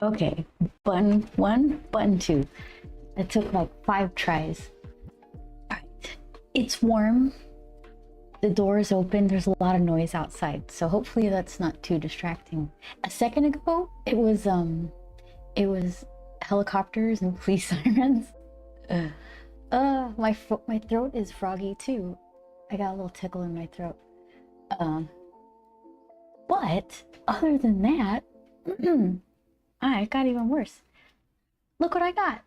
Okay, button one, button two. It took like 5 tries. Alright, it's warm. The door is open. There's a lot of noise outside, so hopefully that's not too distracting. A second ago, it was helicopters and police sirens. My throat is froggy too. I got a little tickle in my throat. Um, but other than that, it got even worse. Look what I got.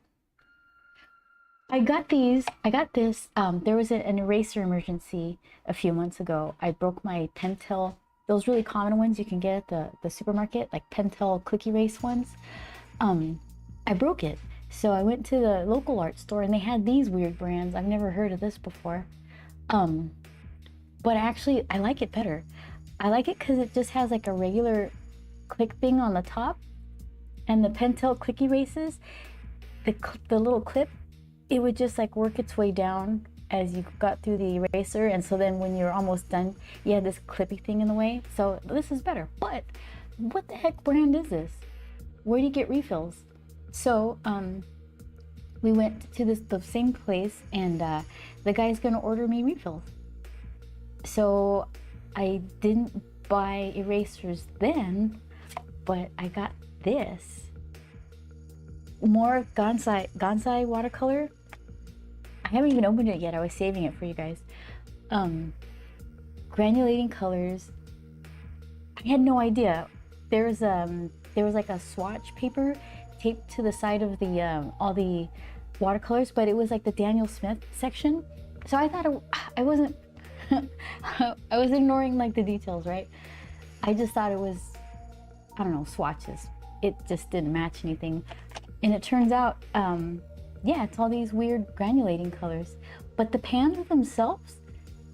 I got these. I got this. There was an eraser emergency a few months ago. I broke my Pentel, those really common ones you can get at the supermarket, like Pentel Click Erase ones. I broke it. So I went to the local art store and they had these weird brands. I've never heard of this before. But actually, I like it better. I like it because it just has like a regular click thing on the top, and the Pentel Click Erases, the little clip, it would just like work its way down as you got through the eraser, and so then when you're almost done, you had this clippy thing in the way. So this is better. But what the heck brand is this? Where do you get refills? So we went to the same place, and the guy's gonna order me refills. So I didn't buy erasers then, but I got this. More Gansai watercolor. I haven't even opened it yet. I was saving it for you guys. Granulating colors. I had no idea. There was like a swatch paper taped to the side of the all the watercolors, but it was like the Daniel Smith section. So I thought I wasn't I was ignoring like the details, right? I just thought it was, I don't know, swatches. It just didn't match anything. And it turns out, yeah, it's all these weird granulating colors. But the pans themselves,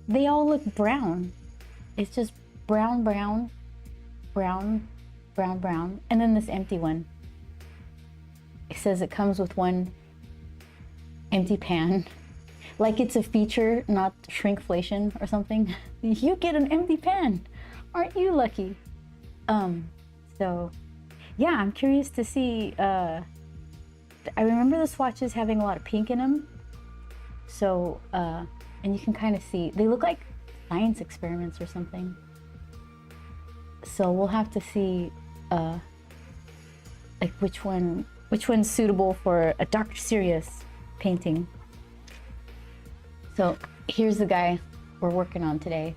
they all look brown. It's just brown, brown, brown, brown, brown. And then this empty one. It says it comes with one empty pan. Like it's a feature, not shrinkflation or something. You get an empty pan. Aren't you lucky? So yeah, I'm curious to see. I remember the swatches having a lot of pink in them. So, and you can kind of see, they look like science experiments or something. So we'll have to see, like which one's suitable for a Dr. Serious painting. So here's the guy we're working on today.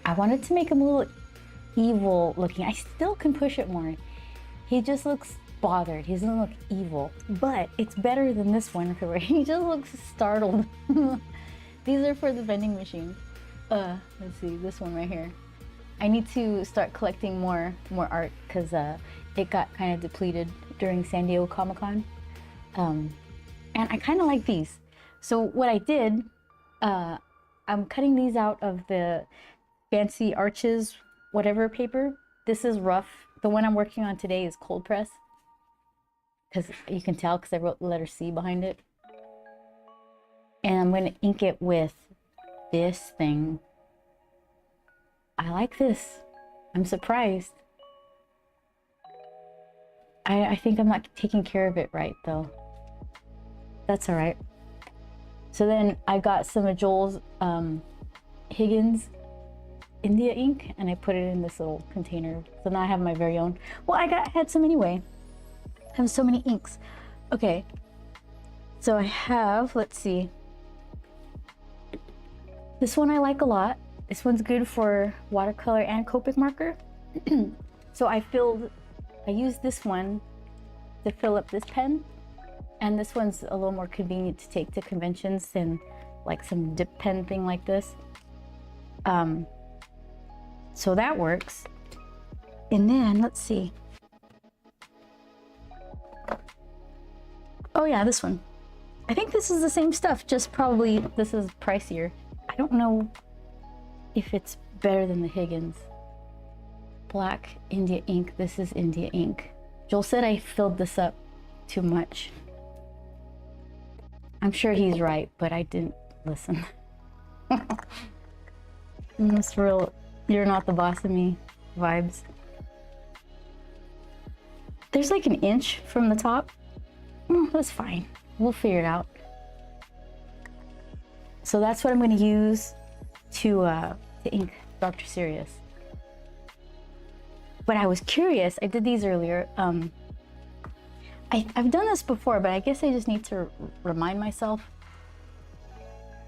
I wanted to make him a little evil looking. I still can push it more. He just looks bothered. He doesn't look evil, but it's better than this one where he just looks startled. These are for the vending machine. Let's see, this one right here. I need to start collecting more art because it got kind of depleted during San Diego Comic-Con. And I kind of like these. So what I did, I'm cutting these out of the Fancy Arches whatever paper. This is rough. The one I'm working on today is cold press, because you can tell because I wrote the letter C behind it. And I'm going to ink it with this thing. I like this. I'm surprised. I think I'm not taking care of it right though. That's all right. So then I got some of Joel's Higgins India ink, and I put it in this little container. So now I have my very own. Well, I had some anyway. I have so many inks. Okay. So I have, let's see. This one I like a lot. This one's good for watercolor and Copic marker. So I used this one to fill up this pen. And this one's a little more convenient to take to conventions than like some dip pen thing like this. So that works. And then let's see. Oh yeah, this one. I think this is the same stuff, just probably this is pricier. I don't know if it's better than the Higgins. Black India ink. This is India ink. Joel said I filled this up too much. I'm sure he's right, but I didn't listen. This real, you're not the boss of me vibes. There's like an inch from the top. That's fine. We'll figure it out. So that's what I'm going to use to ink Dr. Sirius. But I was curious. I did these earlier. I've done this before, but I guess I just need to remind myself.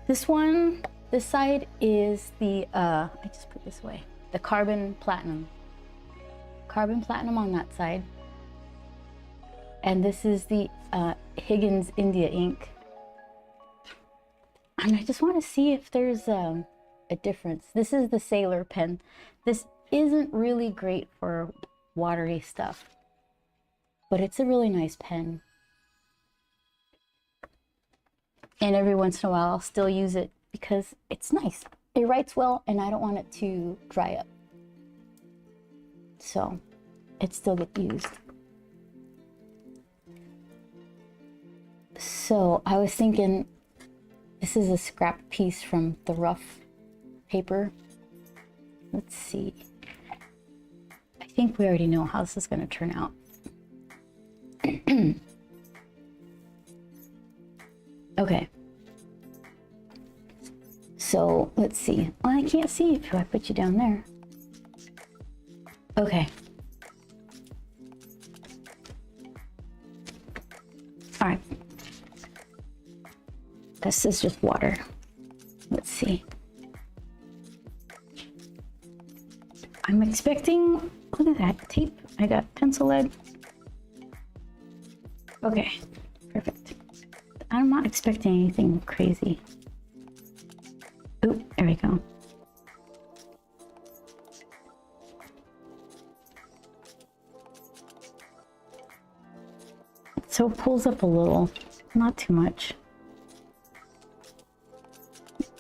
This one, this side is the, I just put this away, the Carbon Platinum. Carbon Platinum on that side. And this is the Higgins India ink. And I just want to see if there's a difference. This is the Sailor pen. This isn't really great for watery stuff, but it's a really nice pen. And every once in a while I'll still use it because it's nice. It writes well and I don't want it to dry up. So it still gets used. So I was thinking, this is a scrap piece from the rough paper. Let's see. I think we already know how this is going to turn out. Okay. So let's see. Well, I can't see if I put you down there. Okay. All right. This is just water. Let's see. I'm expecting, look at that tape. I got pencil lead. Okay, perfect. I'm not expecting anything crazy. Oh, there we go. So it pulls up a little, not too much.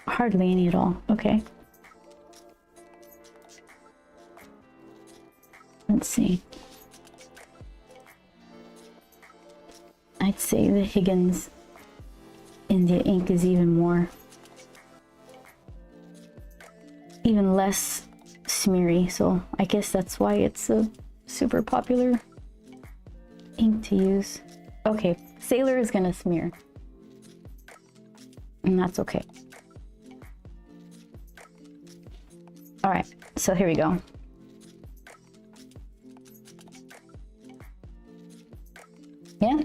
Hardly any at all. Okay. Let's see. I'd say the Higgins India ink is even less smeary, so I guess that's why it's a super popular ink to use. Okay, Sailor is gonna smear, and that's okay. All right, so here we go. Yeah?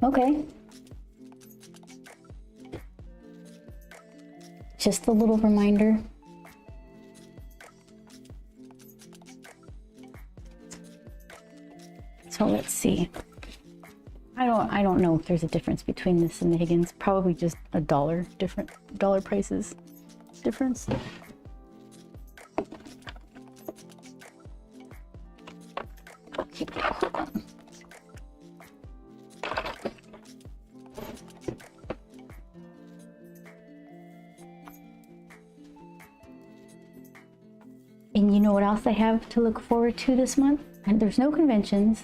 Okay. Just a little reminder. So let's see. I don't know if there's a difference between this and the Higgins. Probably just $1 different, dollar prices difference. Okay, hold on. And you know what else I have to look forward to this month? And there's no conventions.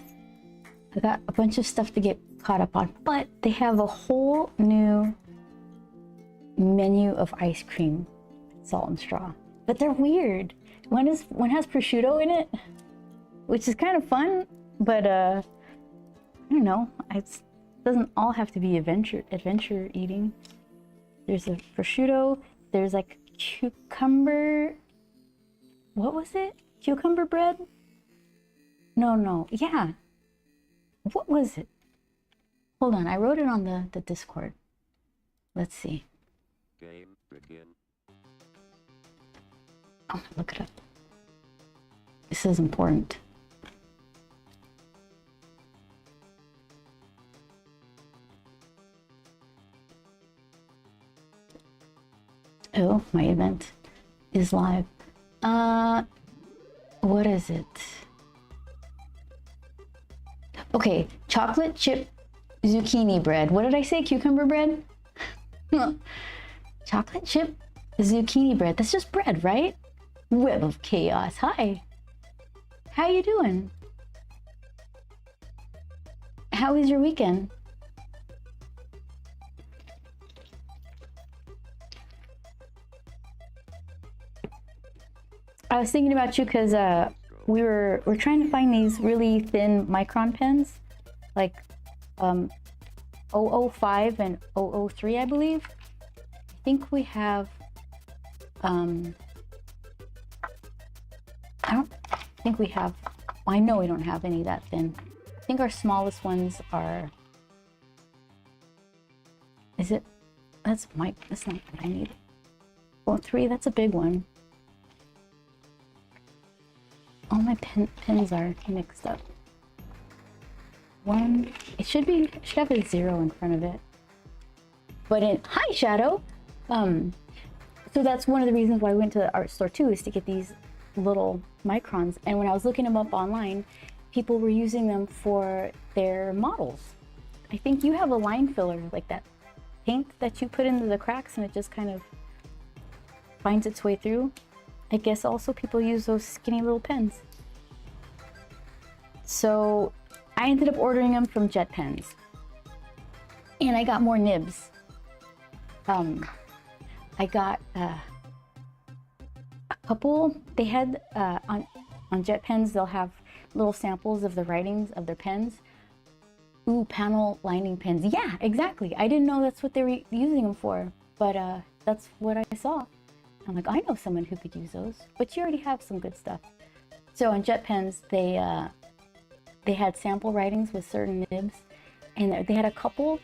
I got a bunch of stuff to get caught up on, but they have a whole new menu of ice cream, Salt and Straw. But they're weird. One has prosciutto in it, which is kind of fun, but I don't know. It doesn't all have to be adventure eating. There's a prosciutto. There's like cucumber. What was it? Cucumber bread? No. Yeah. What was it? Hold on. I wrote it on the Discord. Let's see. Game begin. I'm gonna look it up. This is important. Oh, my event is live. What is it? Okay, chocolate chip zucchini bread. What did I say? Cucumber bread? Chocolate chip zucchini bread. That's just bread, right? Web of Chaos. Hi. How you doing? How was your weekend? I was thinking about you because we're trying to find these really thin micron pens, like 005 and 003, I believe. I think we have I don't think we have, I know we don't have any that thin. I think our smallest ones are, is it, that's not what I need. 003, that's a big one. All my pins are mixed up. One, it should have a 0 in front of it. But hi Shadow! So that's one of the reasons why I went to the art store too, is to get these little microns. And when I was looking them up online, people were using them for their models. I think you have a line filler, like that paint that you put into the cracks and it just kind of finds its way through. I guess also people use those skinny little pens. So I ended up ordering them from Jet Pens. And I got more nibs. I got a couple. They had on Jet Pens, they'll have little samples of the writings of their pens. Ooh, panel lining pens. Yeah, exactly. I didn't know that's what they were using them for, but that's what I saw. I'm like, I know someone who could use those, but you already have some good stuff. So on Jet Pens, they had sample writings with certain nibs, and they had a couple.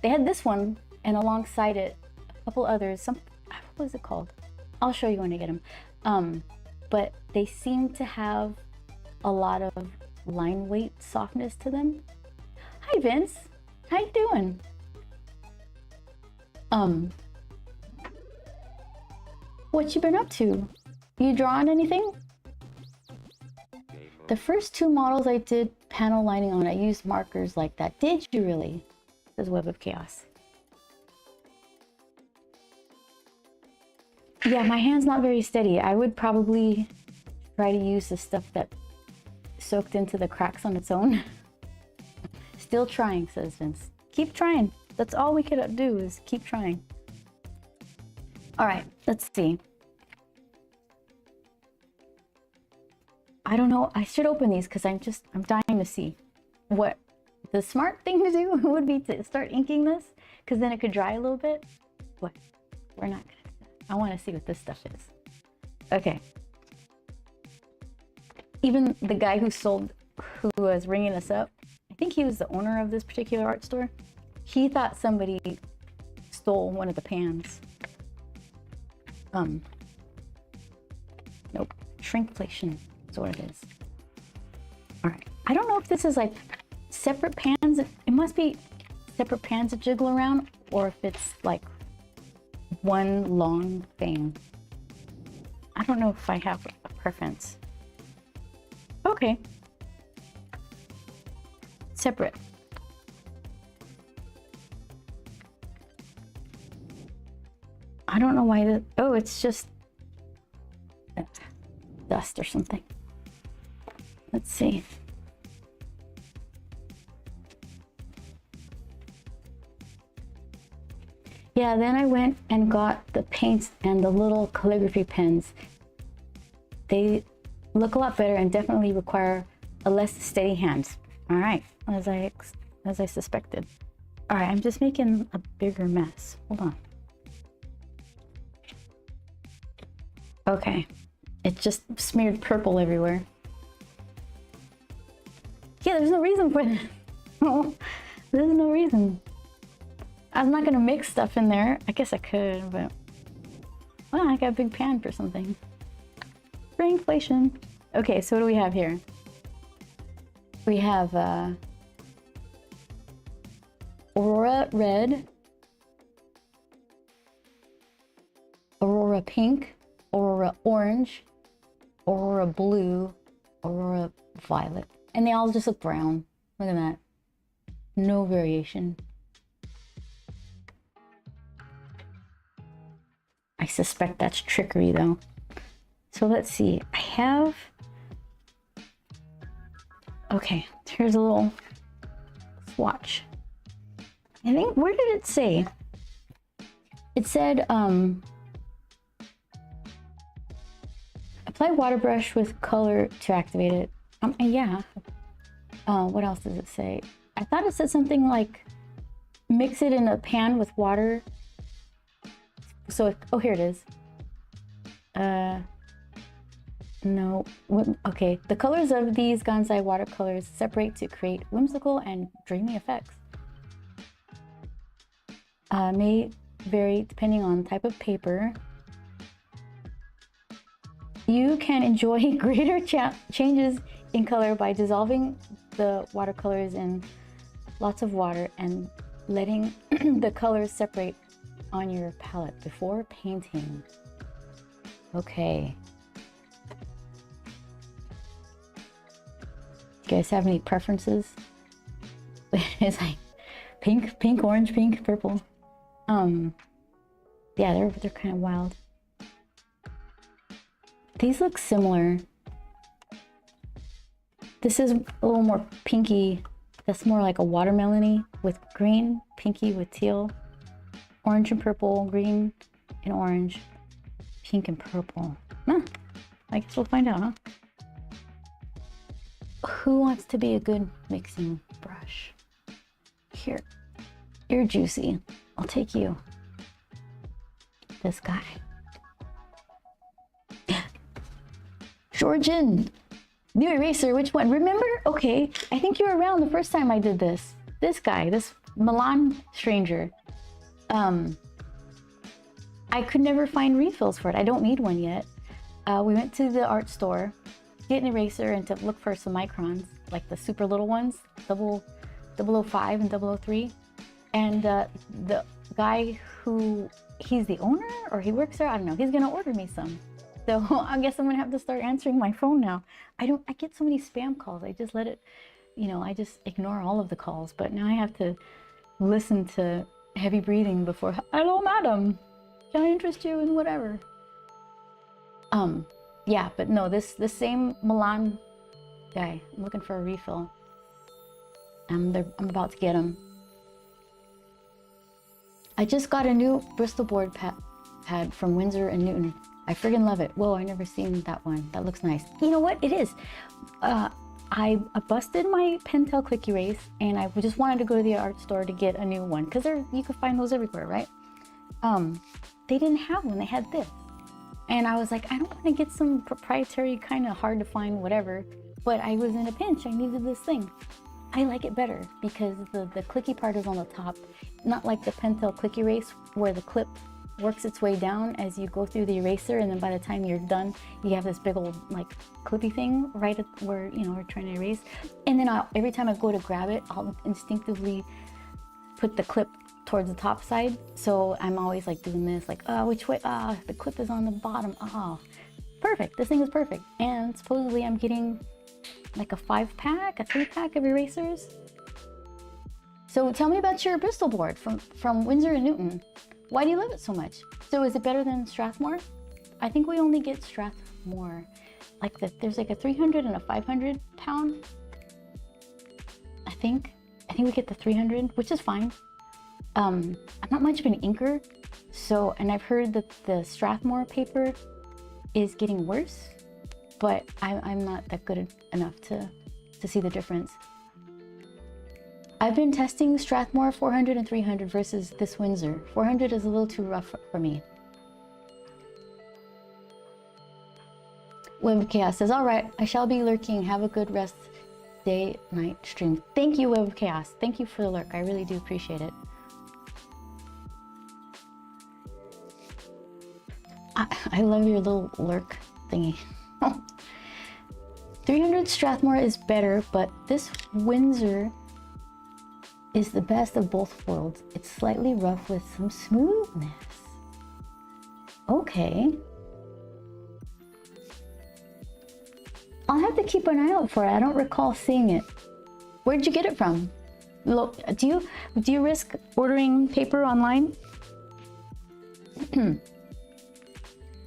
They had this one, and alongside it, a couple others. What was it called? I'll show you when I get them. But they seem to have a lot of line weight softness to them. Hi Vince, how you doing? What you been up to? You drawing anything? The first 2 models I did panel lining on, I used markers like that. Did you really? Says Web of Chaos. Yeah, my hand's not very steady. I would probably try to use the stuff that soaked into the cracks on its own. Still trying, says Vince. Keep trying. That's all we could do is keep trying. All right, let's see. I don't know. I should open these because I'm dying to see what the smart thing to do would be to start inking this, because then it could dry a little bit. What? We're not gonna. I want to see what this stuff is. Okay. Even the guy who was ringing us up, I think he was the owner of this particular art store. He thought somebody stole one of the pans. Nope. Shrinkflation is what it is. All right. I don't know if this is like separate pans. It must be separate pans that jiggle around, or if it's like one long thing. I don't know if I have a preference. Okay. Separate. I don't know why oh, it's just dust or something. Let's see. Yeah, then I went and got the paints and the little calligraphy pens. They look a lot better and definitely require a less steady hand. All right, as I suspected. All right, I'm just making a bigger mess. Hold on. Okay, it just smeared purple everywhere. Yeah, there's no reason for that. There's no reason. I'm not gonna mix stuff in there. I guess I could, but well, I got a big pan for something. Shrinkflation. Okay, so what do we have here? We have Aurora Red, Aurora Pink, Aurora Orange, Aurora Blue, Aurora Violet. And they all just look brown. Look at that. No variation. I suspect that's trickery though. So let's see. I have... Okay, here's a little swatch. I think, where did it say? It said, Apply water brush with color to activate it. And yeah. What else does it say? I thought it said something like mix it in a pan with water. So, oh, here it is. No. Okay. The colors of these Gansai watercolors separate to create whimsical and dreamy effects. May vary depending on type of paper. You can enjoy greater changes in color by dissolving the watercolors in lots of water and letting the colors separate on your palette before painting. Okay. You guys have any preferences? It's like pink, orange, pink, purple. Yeah, they're kind of wild. These look similar. This is a little more pinky. That's more like a watermelon-y with green, pinky with teal, orange and purple, green and orange, pink and purple. Huh. I guess we'll find out, huh? Who wants to be a good mixing brush? Here, you're juicy. I'll take you. This guy. Georgian! New eraser, which one? Remember? Okay, I think you were around the first time I did this. This guy, this Milan stranger. I could never find refills for it. I don't need one yet. We went to the art store, get an eraser, and to look for some microns, like the super little ones, 005 and 003. And the guy who, he's the owner or he works there, I don't know, he's gonna order me some. So I guess I'm gonna have to start answering my phone now. I get so many spam calls. I just let it, you know, I just ignore all of the calls. But now I have to listen to heavy breathing before, hello, madam. Can I interest you in whatever? Yeah, but no, this same Milan guy, I'm looking for a refill. I'm about to get him. I just got a new Bristol board pad from Winsor & Newton. I friggin' love it. Whoa, I never seen that one. That looks nice. You know what? It is. I busted my Pentel Quick Erase and I just wanted to go to the art store to get a new one because you can find those everywhere, right? They didn't have one. They had this. And I was like, I don't want to get some proprietary, kind of hard to find whatever, but I was in a pinch. I needed this thing. I like it better because the clicky part is on the top, not like the Pentel Quick Erase where the clip works its way down as you go through the eraser, and then by the time you're done, you have this big old like clippy thing right at where, you know, we're trying to erase. And then every time I go to grab it, I'll instinctively put the clip towards the top side. So I'm always like doing this, like, oh, which way? Ah, the clip is on the bottom. Oh, perfect. This thing is perfect. And supposedly I'm getting like a 5-pack, a 3-pack of erasers. So tell me about your Bristol board from Winsor & Newton. Why do you love it so much? So is it better than Strathmore? I think we only get Strathmore. Like there's like a 300 and a 500 pound. I think we get the 300, which is fine. I'm not much of an inker, so, and I've heard that the Strathmore paper is getting worse, but I'm not that good enough to see the difference. I've been testing Strathmore 400 and 300 versus this Winsor. 400 is a little too rough for me. Web of Chaos says, all right, I shall be lurking. Have a good rest day, night stream. Thank you, Web of Chaos. Thank you for the lurk. I really do appreciate it. I love your little lurk thingy. 300 Strathmore is better, but this Winsor is the best of both worlds. It's slightly rough with some smoothness. Okay. I'll have to keep an eye out for it. I don't recall seeing it. Where'd you get it from? Look, do you risk ordering paper online?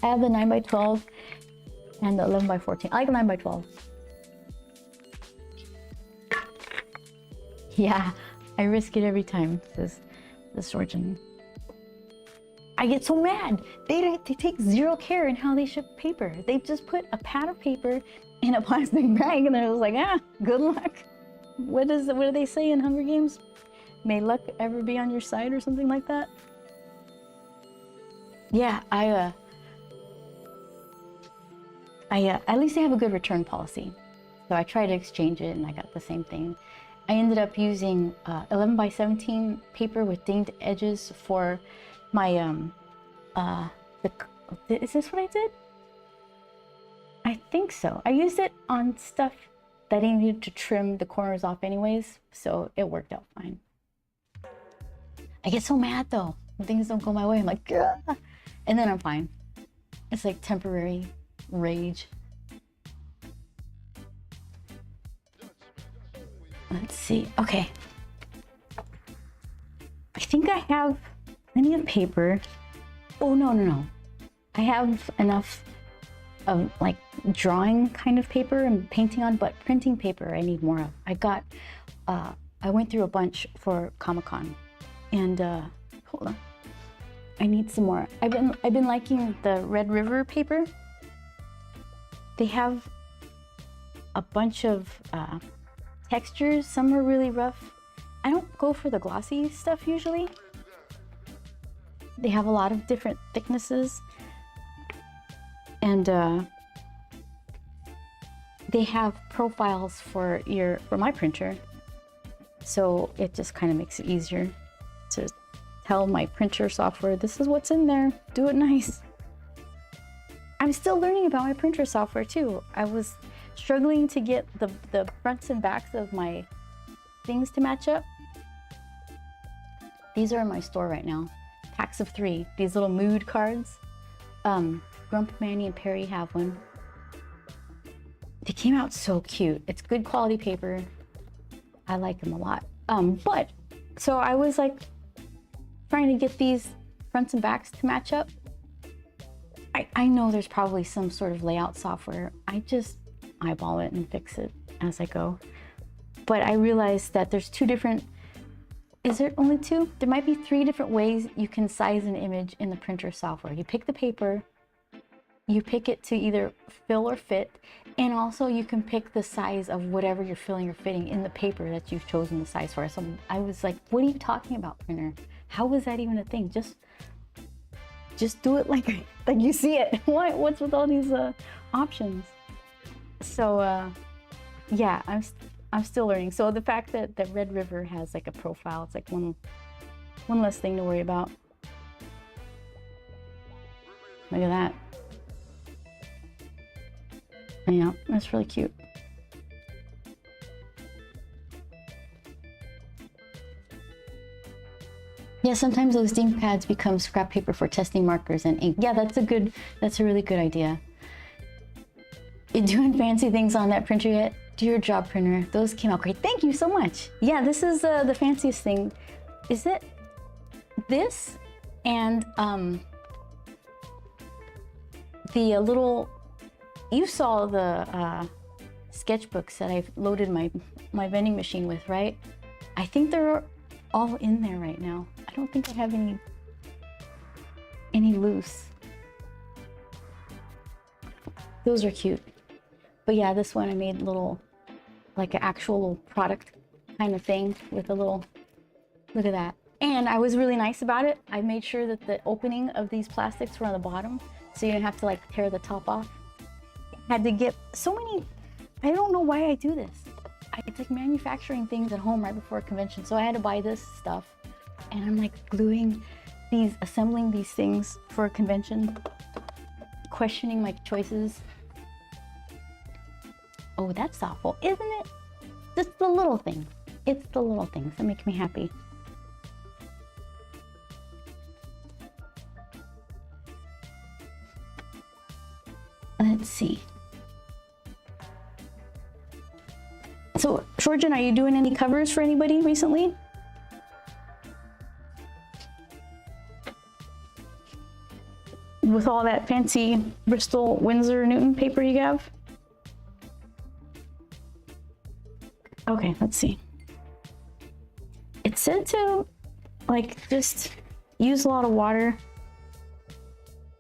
I have the 9x12 and the 11x14. I like 9x12. Yeah, I risk it every time, says the Georgian. I get so mad. They take zero care in how they ship paper. They just put a pad of paper in a plastic bag, and they're just like, good luck. What do they say in Hunger Games? May luck ever be on your side or something like that. Yeah, at least they have a good return policy. So I tried to exchange it and I got the same thing. I ended up using 11 by 17 paper with dinged edges for my, is this what I did? I think so. I used it on stuff that I needed to trim the corners off anyways, so it worked out fine. I get so mad though when things don't go my way. I'm like, ugh. And then I'm fine. It's like temporary rage. Let's see. Okay. I think I have plenty of paper. Oh, no. I have enough of like drawing kind of paper and painting on, but printing paper I need more of. I went through a bunch for Comic-Con, and hold on. I need some more. I've been liking the Red River paper. They have a bunch of textures. Some are really rough. I don't go for the glossy stuff usually. They have a lot of different thicknesses, and they have profiles for my printer, so it just kind of makes it easier to tell my printer software, this is what's in there, do it nice. I'm still learning about my printer software too. I was struggling to get the fronts and backs of my things to match up. These are in my store right now. Packs of 3, these little mood cards. Grump, Manny, and Perry have one. They came out so cute. It's good quality paper. I like them a lot. So I was like trying to get these fronts and backs to match up. I know there's probably some sort of layout software. I just eyeball it and fix it as I go. But I realized that there's 2 different, is there only 2? There might be 3 different ways you can size an image in the printer software. You pick the paper, you pick it to either fill or fit, and also you can pick the size of whatever you're filling or fitting in the paper that you've chosen the size for. So I was like, what are you talking about, printer? How was that even a thing? Just do it like you see it. What's with all these options? So yeah, I'm still learning. So the fact that Red River has like a profile, it's like one less thing to worry about. Look at that. Yeah, that's really cute. Yeah, sometimes those ink pads become scrap paper for testing markers and ink. Yeah, that's a really good idea. You doing fancy things on that printer yet? Do your job, printer. Those came out great. Thank you so much. Yeah, this is the fanciest thing. Is it this and the little, you saw the sketchbooks that I've loaded my vending machine with, right? I think they're all in there right now. I don't think I have any loose. Those are cute. But yeah, this one I made little, like an actual product kind of thing with a little, look at that. And I was really nice about it. I made sure that the opening of these plastics were on the bottom, so you didn't have to like tear the top off. Had to get so many, I don't know why I do this. It's like manufacturing things at home right before a convention. So I had to buy this stuff, and I'm like assembling these things for a convention, questioning my choices. Oh, that's thoughtful, isn't it? Just the little things. It's the little things that make me happy. Let's see. So, Shorjan, are you doing any covers for anybody recently? With all that fancy Bristol, Winsor, Newton paper you have? Okay, let's see. It said to like just use a lot of water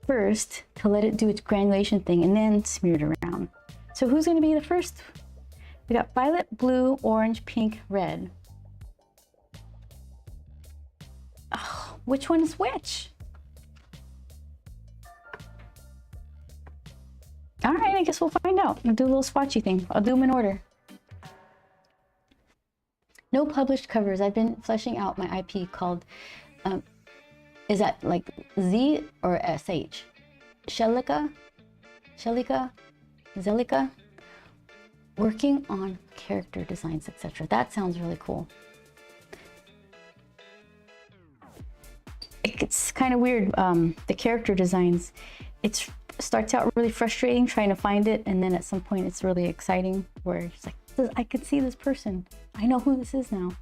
first to let it do its granulation thing and then smear it around. So who's going to be the first? We got violet, blue, orange, pink, red. Oh, which one is which? All right, I guess we'll find out. I'll do a little swatchy thing. I'll do them in order. No published covers. I've been fleshing out my IP called, is that like Z or SH? Shelika? Zelika? Working on character designs, etc. That sounds really cool. It's kind of weird, the character designs. It starts out really frustrating trying to find it, and then at some point it's really exciting where it's like, I could see this person. I know who this is now.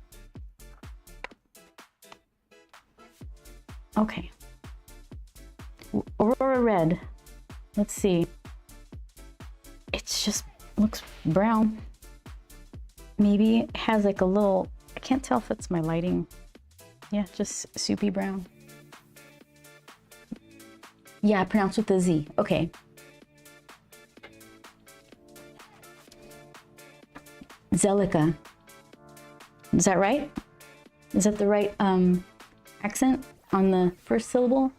Okay. Aurora Red. Let's see. It's just looks brown. Maybe it has like a little, I can't tell if it's my lighting. Yeah, just soupy brown. Yeah, pronounced with the Z. Okay. Zelika. Is that right? Is that the right accent on the first syllable?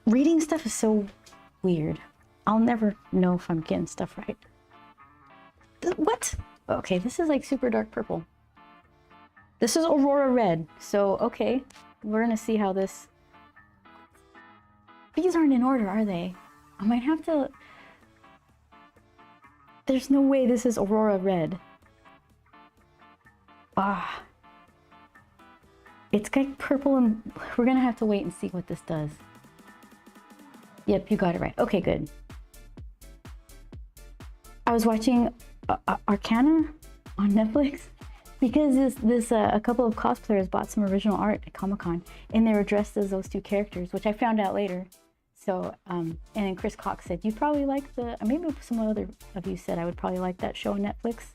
Reading stuff is so weird. I'll never know if I'm getting stuff right. What? Okay, this is like super dark purple. This is Aurora Red. So, okay, we're gonna see how this... These aren't in order, are they? I might have to... There's no way this is Aurora Red. Ah. It's like purple and... We're gonna have to wait and see what this does. Yep, you got it right. Okay, good. I was watching Arcana on Netflix because a couple of cosplayers bought some original art at Comic-Con and they were dressed as those two characters, which I found out later. So, and then Chris Cox said, you probably like the, maybe some other of you said I would probably like that show on Netflix.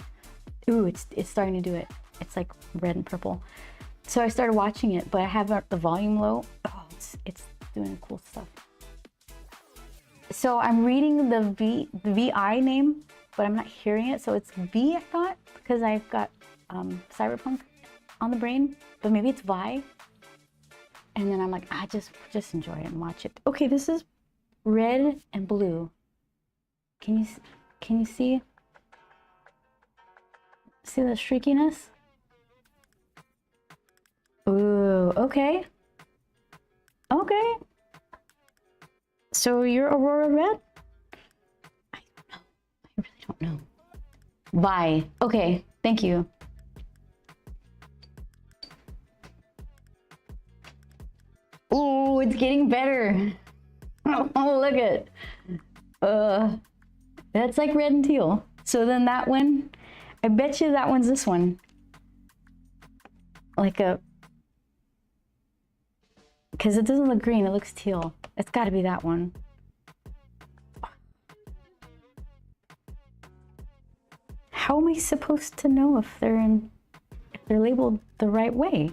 Ooh, it's starting to do it. It's like red and purple. So I started watching it, but I have the volume low. Oh, it's doing cool stuff. So I'm reading the VI name, but I'm not hearing it. So it's V, I thought, because I've got Cyberpunk on the brain, but maybe it's Vi. And then I'm like, just enjoy it and watch it. Okay, this is red and blue. Can you see the streakiness? Ooh, okay. Okay. So you're Aurora Red? I don't know. I really don't know. Vi. Okay, thank you. Ooh, it's getting better. Oh, look at. That's like red and teal. So then that one, I bet you that one's this one. Like a, because it doesn't look green, it looks teal. It's got to be that one. How am I supposed to know if they're labeled the right way?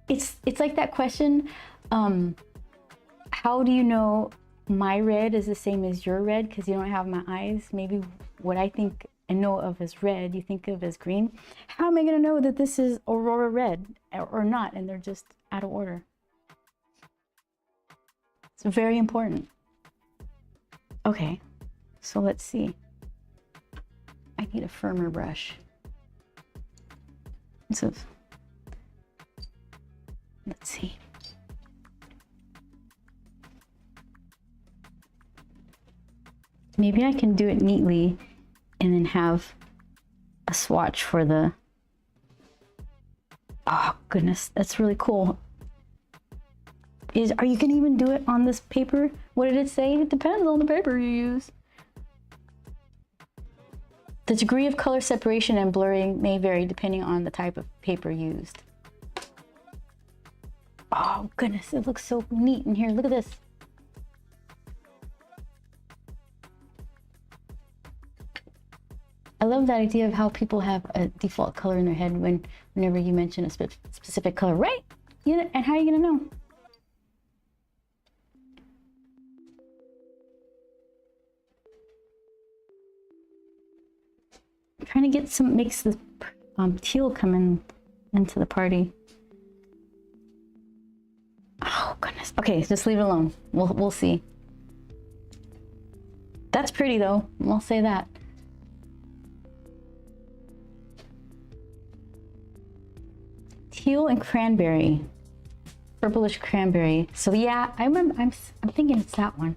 It's like that question, how do you know my red is the same as your red because you don't have my eyes? Maybe what I think and know of as red, you think of as green. How am I going to know that this is Aurora Red or not, and they're just out of order? It's very important. Okay, so let's see. I need a firmer brush. So, let's see. Maybe I can do it neatly and then have a swatch for the... Oh goodness, that's really cool. Are you gonna even do it on this paper? What did it say? It depends on the paper you use. The degree of color separation and blurring may vary depending on the type of paper used. Oh goodness, it looks so neat in here. Look at this. I love that idea of how people have a default color in their head whenever you mention a specific color, right? You know, and how are you gonna know? trying to get some, makes the teal come in into the party. Oh goodness. Okay, just leave it alone. We'll see. That's pretty though. I'll say that. Teal and cranberry, purplish cranberry. So yeah, I remember. I'm thinking it's that one.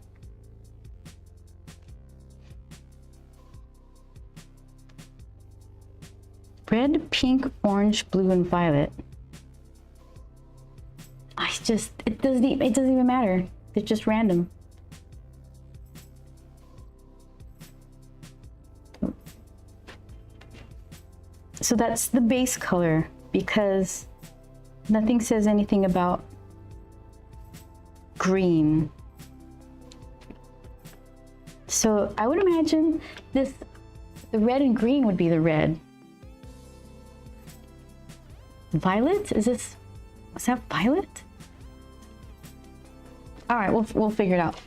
Red, pink, orange, blue, and violet. It doesn't even matter. It's just random. So that's the base color because nothing says anything about green. So I would imagine the red and green would be the red. Violet? Was that violet? All right, we'll figure it out.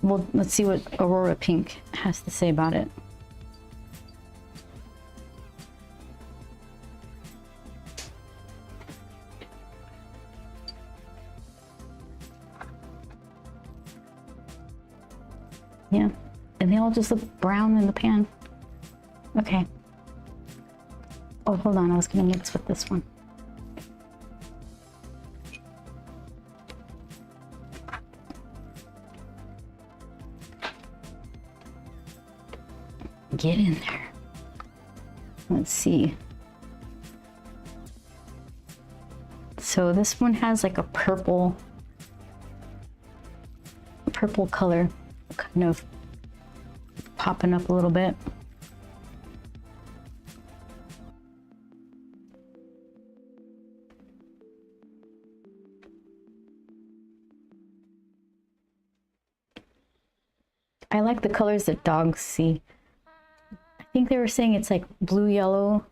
Well, let's see what Aurora Pink has to say about it. Yeah, and they all just look brown in the pan. Okay. Oh, hold on, I was gonna mix with this one. Get in there. Let's see. So this one has like a purple color, kind of popping up a little bit. I like the colors that dogs see. I think they were saying it's like blue, yellow,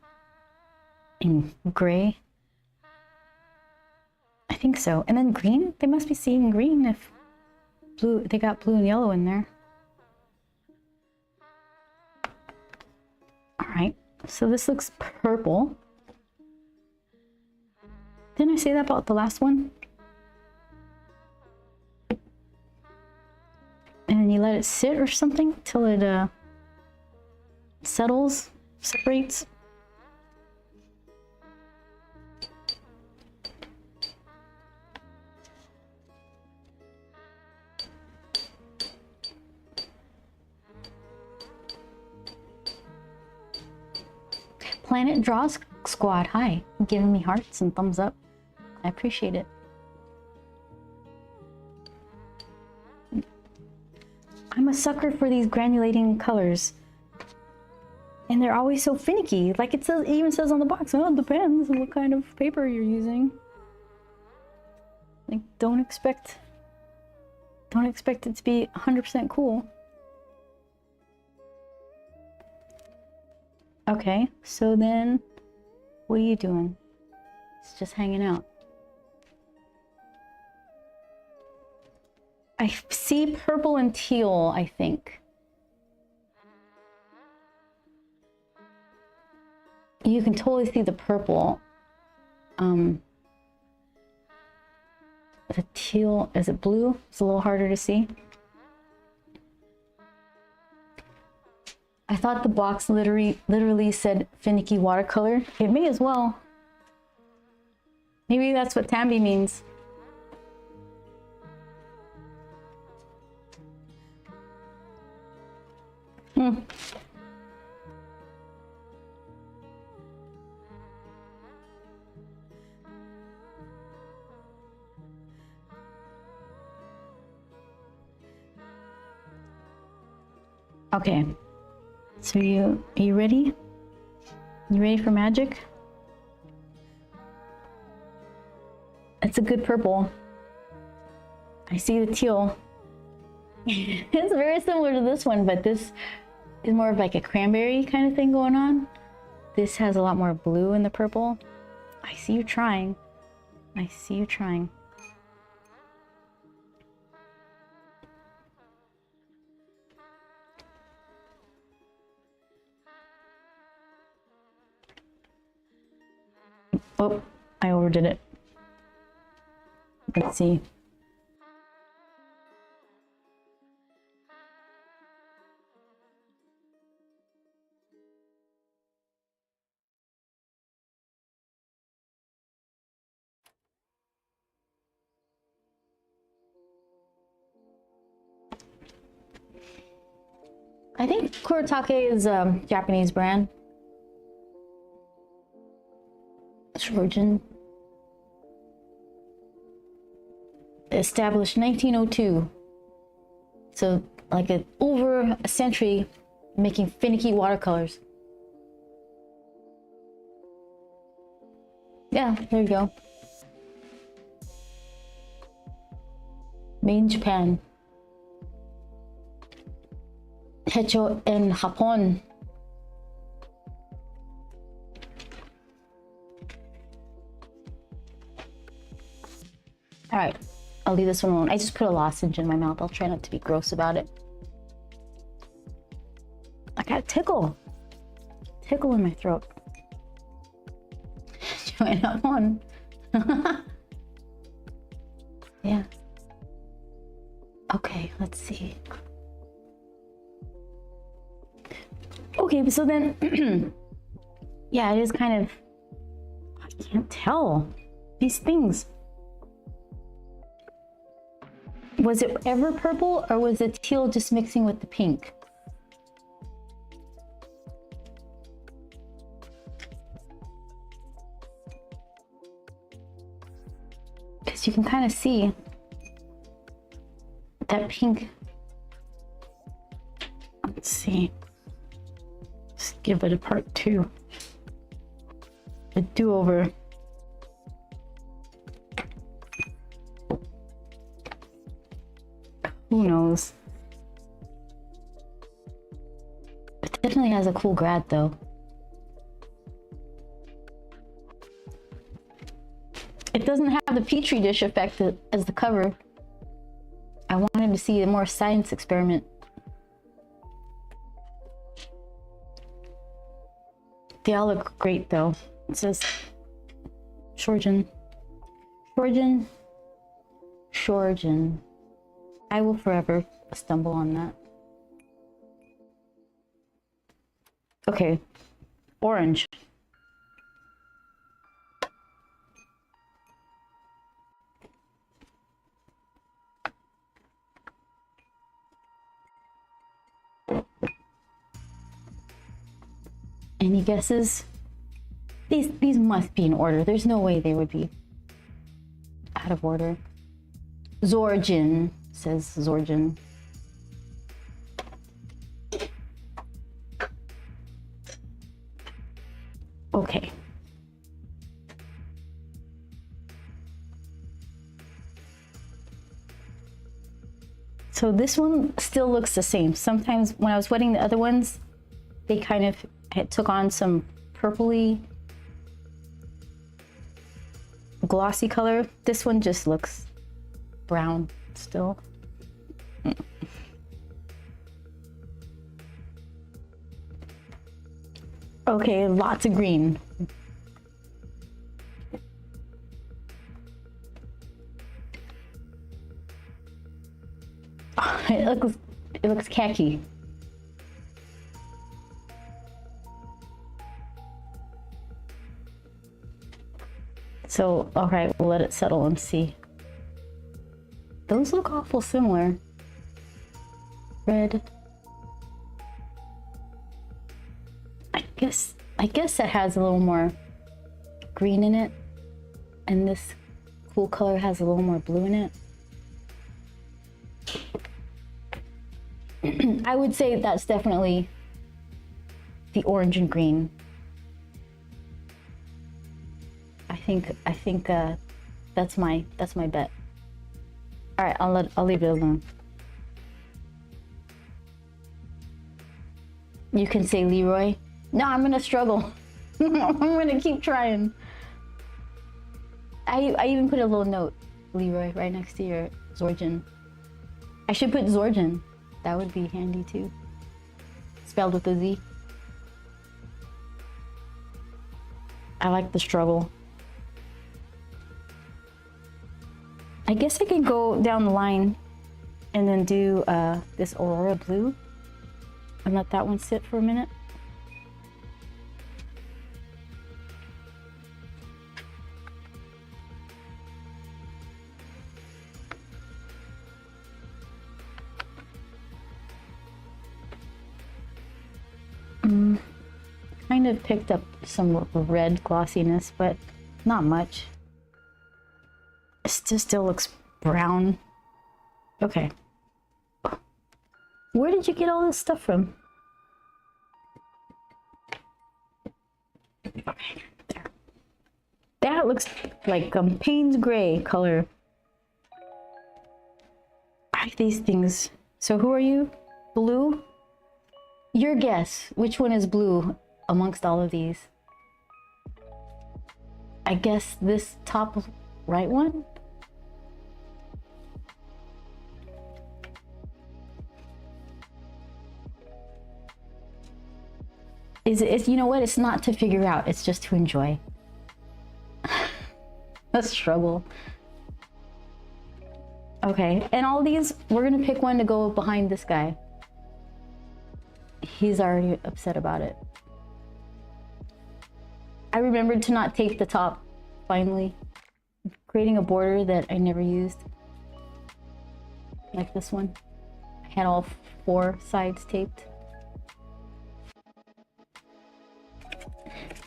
and gray. I think so. And then green? They must be seeing green if blue, they got blue and yellow in there. All right, so this looks purple. Didn't I say that about the last one? And then you let it sit or something till it settles, separates. Planet Draws Squad, hi, giving me hearts and thumbs up. I appreciate it. I'm a sucker for these granulating colors. And they're always so finicky. Like it even says on the box, well, it depends on what kind of paper you're using. Like don't expect it to be 100% cool. Okay, so then what are you doing? It's just hanging out. I see purple and teal, I think. You can totally see the purple. The teal, is it blue? It's a little harder to see. I thought the box literally said finicky watercolor. It may as well. Maybe that's what Tambi means. Okay. So are you ready? You ready for magic? It's a good purple. I see the teal. It's very similar to this one, but this is more of like a cranberry kind of thing going on. This has a lot more blue in the purple. I see you trying. I see you trying. Oh, I overdid it. Let's see. I think Kurotake is a Japanese brand. Shorjin. Established 1902. So like over a century making finicky watercolors. Yeah, there you go. Made in Japan. Hecho en Japón. All right, I'll leave this one alone. I just put a lozenge in my mouth. I'll try not to be gross about it. I got a tickle in my throat. Join up on. Yeah. Okay, let's see. Okay, so then, yeah, it is kind of, I can't tell these things. Was it ever purple or was the teal just mixing with the pink? Because you can kind of see that pink. Let's see. Just give it a part two. A do-over. Who knows? It definitely has a cool grad though. It doesn't have the petri dish effect as the cover. I wanted to see a more science experiment. They all look great though. It says Shorjin. Shorjin. Shorjin. I will forever stumble on that. Okay. Orange. Any guesses? These must be in order. There's no way they would be out of order. Zorjin, says Zorjin. Okay. So this one still looks the same. Sometimes when I was wetting the other ones, they kind of took on some purpley glossy color. This one just looks brown still. Okay, lots of green. It looks khaki. So, all right, we'll let it settle and see. Those look awful similar. Red. I guess that has a little more green in it, and this cool color has a little more blue in it. I would say that's definitely the orange and green. I think that's my bet. All right, I'll leave it alone. You can say Leroy. No, I'm gonna struggle. I'm gonna keep trying. I even put a little note, Leroy, right next to your Zorjin. I should put Zorjin. That would be handy too. Spelled with a Z. I like the struggle. I guess I can go down the line and then do this Aurora Blue and let that one sit for a minute. Kind of picked up some red glossiness, but not much. It still looks brown. Okay. Where did you get all this stuff from? Okay, there. That looks like Payne's gray color. I like these things. So who are you? Blue? Your guess. Which one is blue amongst all of these? I guess this top right one? It's, you know what? It's not to figure out. It's just to enjoy. A struggle. Okay, and all these, we're gonna pick one to go behind this guy. He's already upset about it. I remembered to not tape the top, finally. Creating a border that I never used. Like this one. I had all 4 sides taped.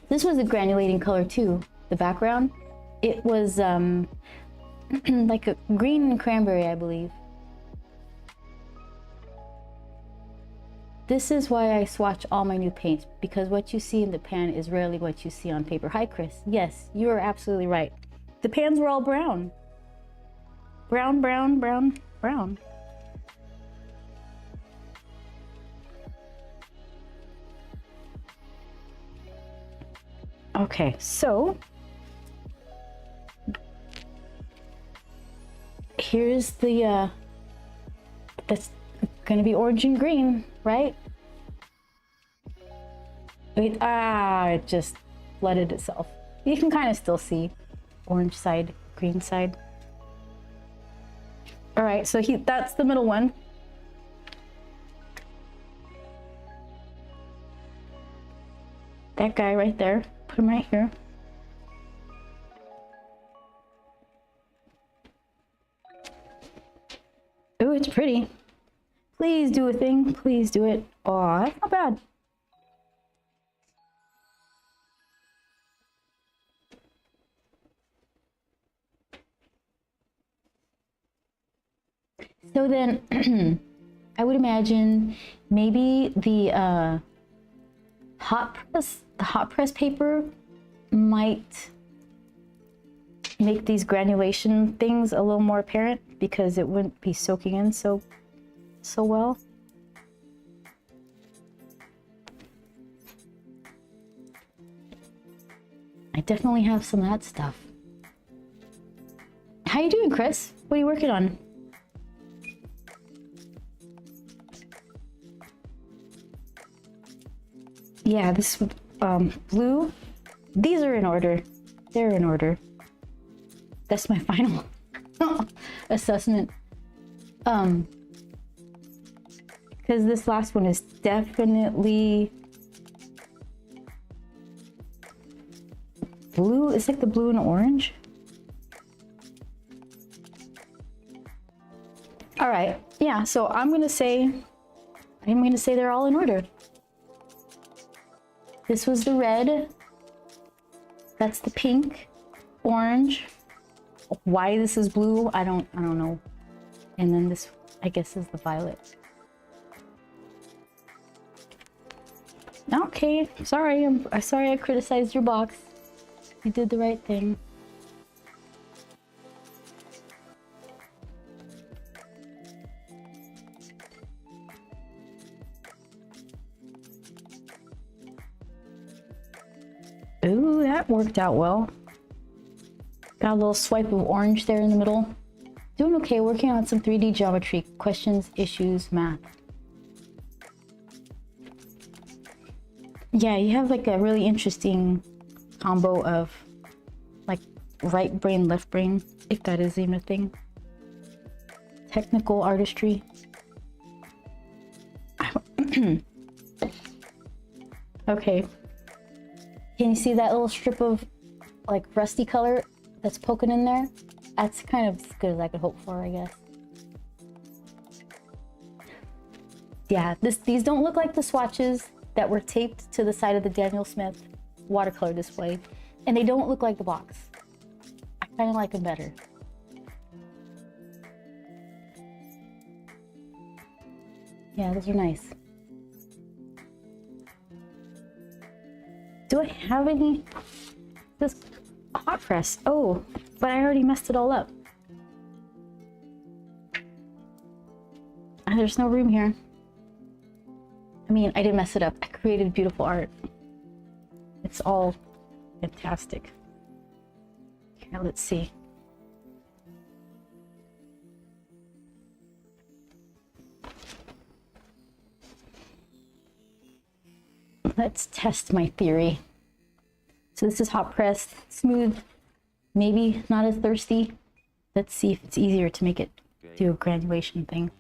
This was a granulating color too, the background. It was like a green and cranberry, I believe. This is why I swatch all my new paints, because what you see in the pan is rarely what you see on paper. Hi, Chris. Yes, you are absolutely right. The pans were all brown. Brown, brown, brown, brown. Okay, so here's the that's gonna be orange and green, right? Wait, it just flooded itself. You can kind of still see orange side, green side. All right, so that's the middle one. That guy right there, put him right here. Ooh, it's pretty. Please do a thing. Please do it. Oh, that's not bad. So then, I would imagine maybe the hot press paper might make these granulation things a little more apparent because it wouldn't be soaking in so well. I definitely have some of that stuff. How you doing, Chris? What are you working on? Yeah, this blue, these are in order. They're in order. That's my final assessment. Because this last one is definitely blue. It's like the blue and orange. All right, yeah, so I'm gonna say they're all in order. This was the red. That's the pink, orange. Why this is blue, I don't know. And then this, I guess, is the violet. Okay, sorry. I'm sorry I criticized your box. You did the right thing. Ooh, that worked out well. Got a little swipe of orange there in the middle. Doing okay, working on some 3D geometry, questions, issues, math. Yeah, you have like a really interesting combo of like right brain, left brain, if that is even a thing. technical artistry. Okay. Can you see that little strip of like rusty color that's poking in there? That's kind of as good as I could hope for, I guess. Yeah, these don't look like the swatches that were taped to the side of the Daniel Smith watercolor display, and they don't look like the box. I kind of like them better. Yeah, those are nice. Do I have any? This hot press. Oh, but I already messed it all up. There's no room here. I mean, I didn't mess it up. I created beautiful art. It's all fantastic. Here, let's see. Let's test my theory. So this is hot pressed, smooth, maybe not as thirsty. Let's see if it's easier to make it do a graduation thing.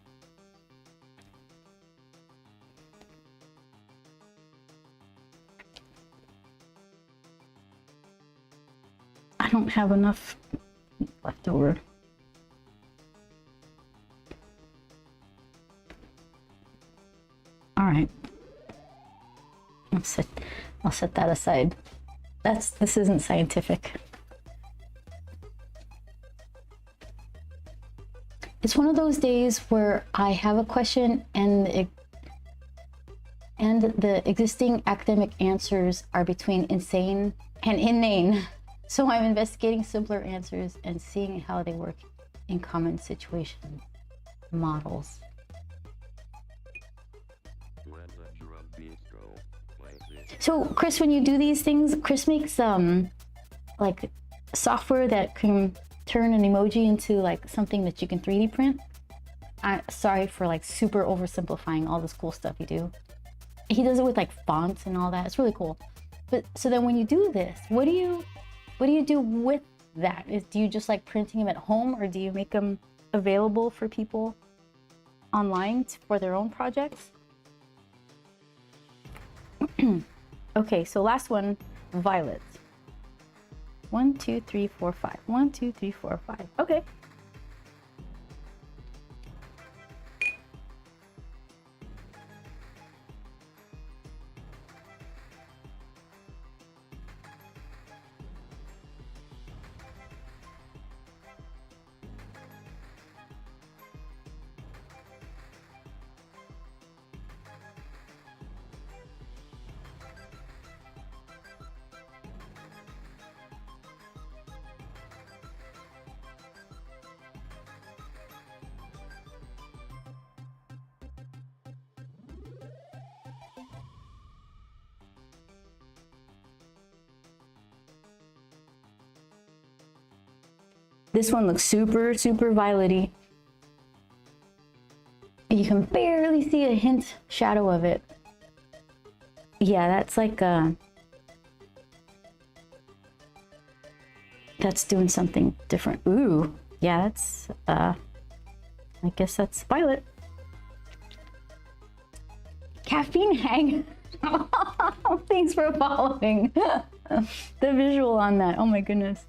I don't have enough left over. All right. I'll set that aside. This isn't scientific. It's one of those days where I have a question and the existing academic answers are between insane and inane. So I'm investigating simpler answers and seeing how they work in common situation models. So Chris, when you do these things, Chris makes like software that can turn an emoji into like something that you can 3D print. Sorry for like super oversimplifying all this cool stuff you do. He does it with like fonts and all that. It's really cool. But so then when you do this, what do you do with that? Do you just like printing them at home, or do you make them available for people online for their own projects? Okay, so last one, violet. 1, 2, 3, 4, 5. 1, 2, 3, 4, 5. Okay. This one looks super, super violet-y. You can barely see a hint shadow of it. Yeah, that's like that's doing something different. Ooh, yeah, that's I guess that's violet. Caffeine hang. Thanks for following. The visual on that. Oh my goodness.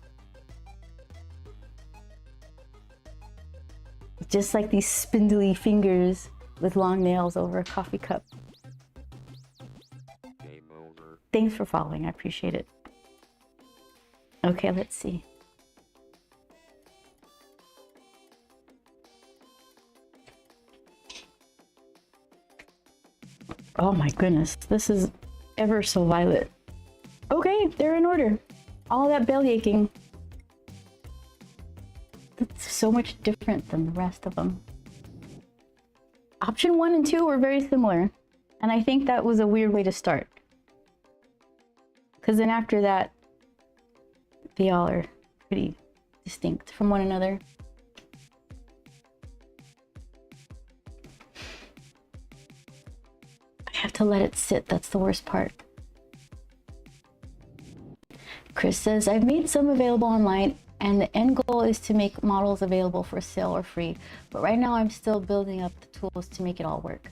Just like these spindly fingers with long nails over a coffee cup. Game over. Thanks for following. I appreciate it. Okay, let's see. Oh my goodness, this is ever so violet. Okay, they're in order. All that belly aching. That's so much different than the rest of them. Option 1 and 2 were very similar, and I think that was a weird way to start. Because then after that, they all are pretty distinct from one another. I have to let it sit, that's the worst part. Chris says, I've made some available online And the end goal is to make models available for sale or free. But right now I'm still building up the tools to make it all work.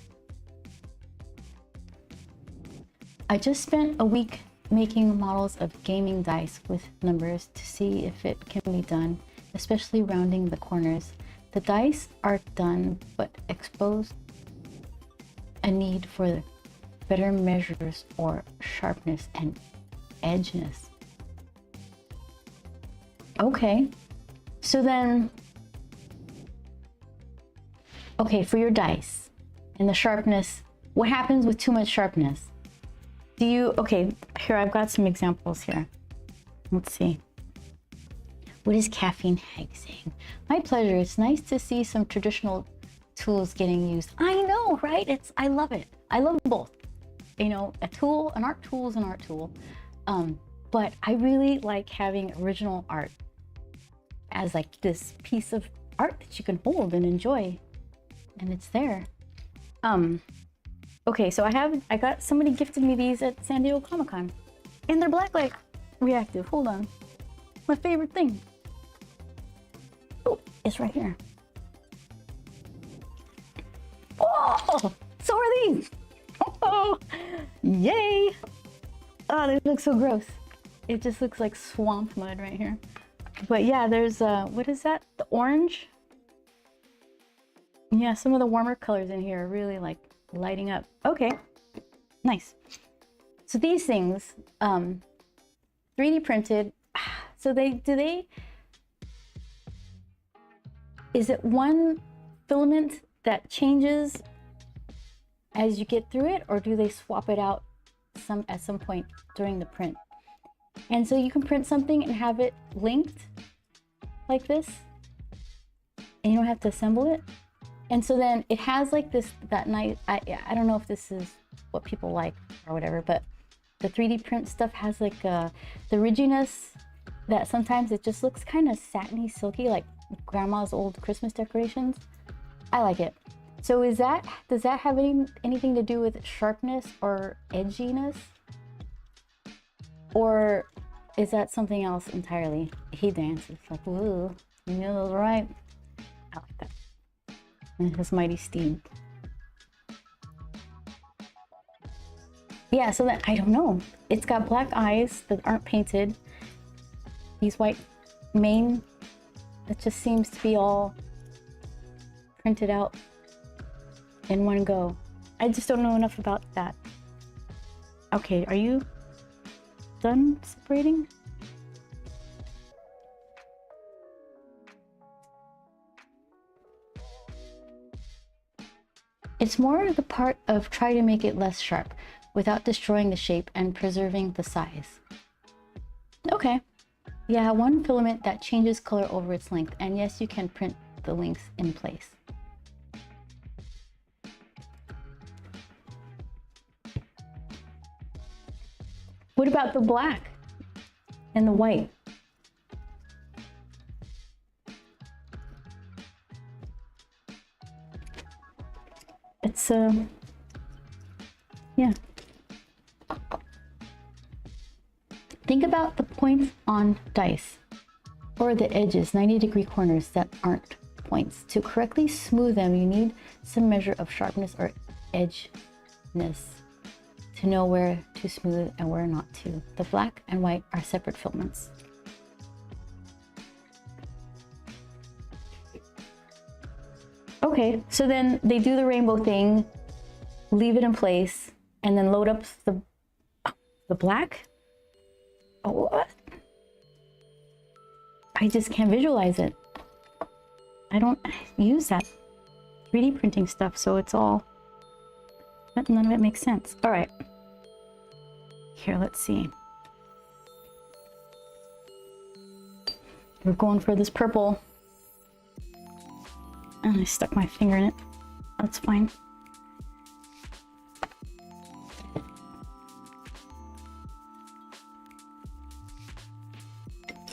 I just spent a week making models of gaming dice with numbers to see if it can be done, especially rounding the corners. The dice are done, but expose a need for better measures or sharpness and edginess. Okay, so then, okay, for your dice and the sharpness, what happens with too much sharpness? Do you, okay, here I've got some examples here. Let's see. What is Caffeine Hag saying? My pleasure. It's nice to see some traditional tools getting used. I know, right? I love it. I love both. You know, a tool, an art tool is an art tool. But I really like having original art as like this piece of art that you can hold and enjoy. And it's there. Okay, so I got somebody gifted me these at San Diego Comic-Con. And they're blacklight reactive. Hold on. My favorite thing. Oh, it's right here. Oh, so are these. Oh, yay. Oh, they look so gross. It just looks like swamp mud right here. But yeah, there's, what is that? The orange? Yeah, some of the warmer colors in here are really like lighting up. Okay, nice. So these things, 3D printed. So is it one filament that changes as you get through it, or do they swap it out at some point during the print? And so you can print something and have it linked like this, and you don't have to assemble it. And so then it has like that nice, I don't know if this is what people like or whatever, but the 3D print stuff has like the ridginess that sometimes it just looks kind of satiny, silky, like grandma's old Christmas decorations. I like it. So does that have anything to do with sharpness or edginess? Or is that something else entirely? He dances like, ooh, you know those right. I like that. And his mighty steed. Yeah, so that, I don't know. It's got black eyes that aren't painted. These white mane, it just seems to be all printed out in one go. I just don't know enough about that. Okay, are you done separating? It's more the part of try to make it less sharp without destroying the shape and preserving the size. Okay. Yeah, one filament that changes color over its length, and yes, you can print the links in place. What about the black and the white? It's yeah. Think about the points on dice or the edges, 90-degree corners that aren't points. To correctly smooth them, you need some measure of sharpness or edginess to know where to smooth and where not to. The black and white are separate filaments. Okay, so then they do the rainbow thing, leave it in place, and then load up the black. Oh, what? I just can't visualize it. I don't use that 3D printing stuff, so it's all, none of it makes sense. All right, here, let's see. We're going for this purple. And I stuck my finger in it. That's fine.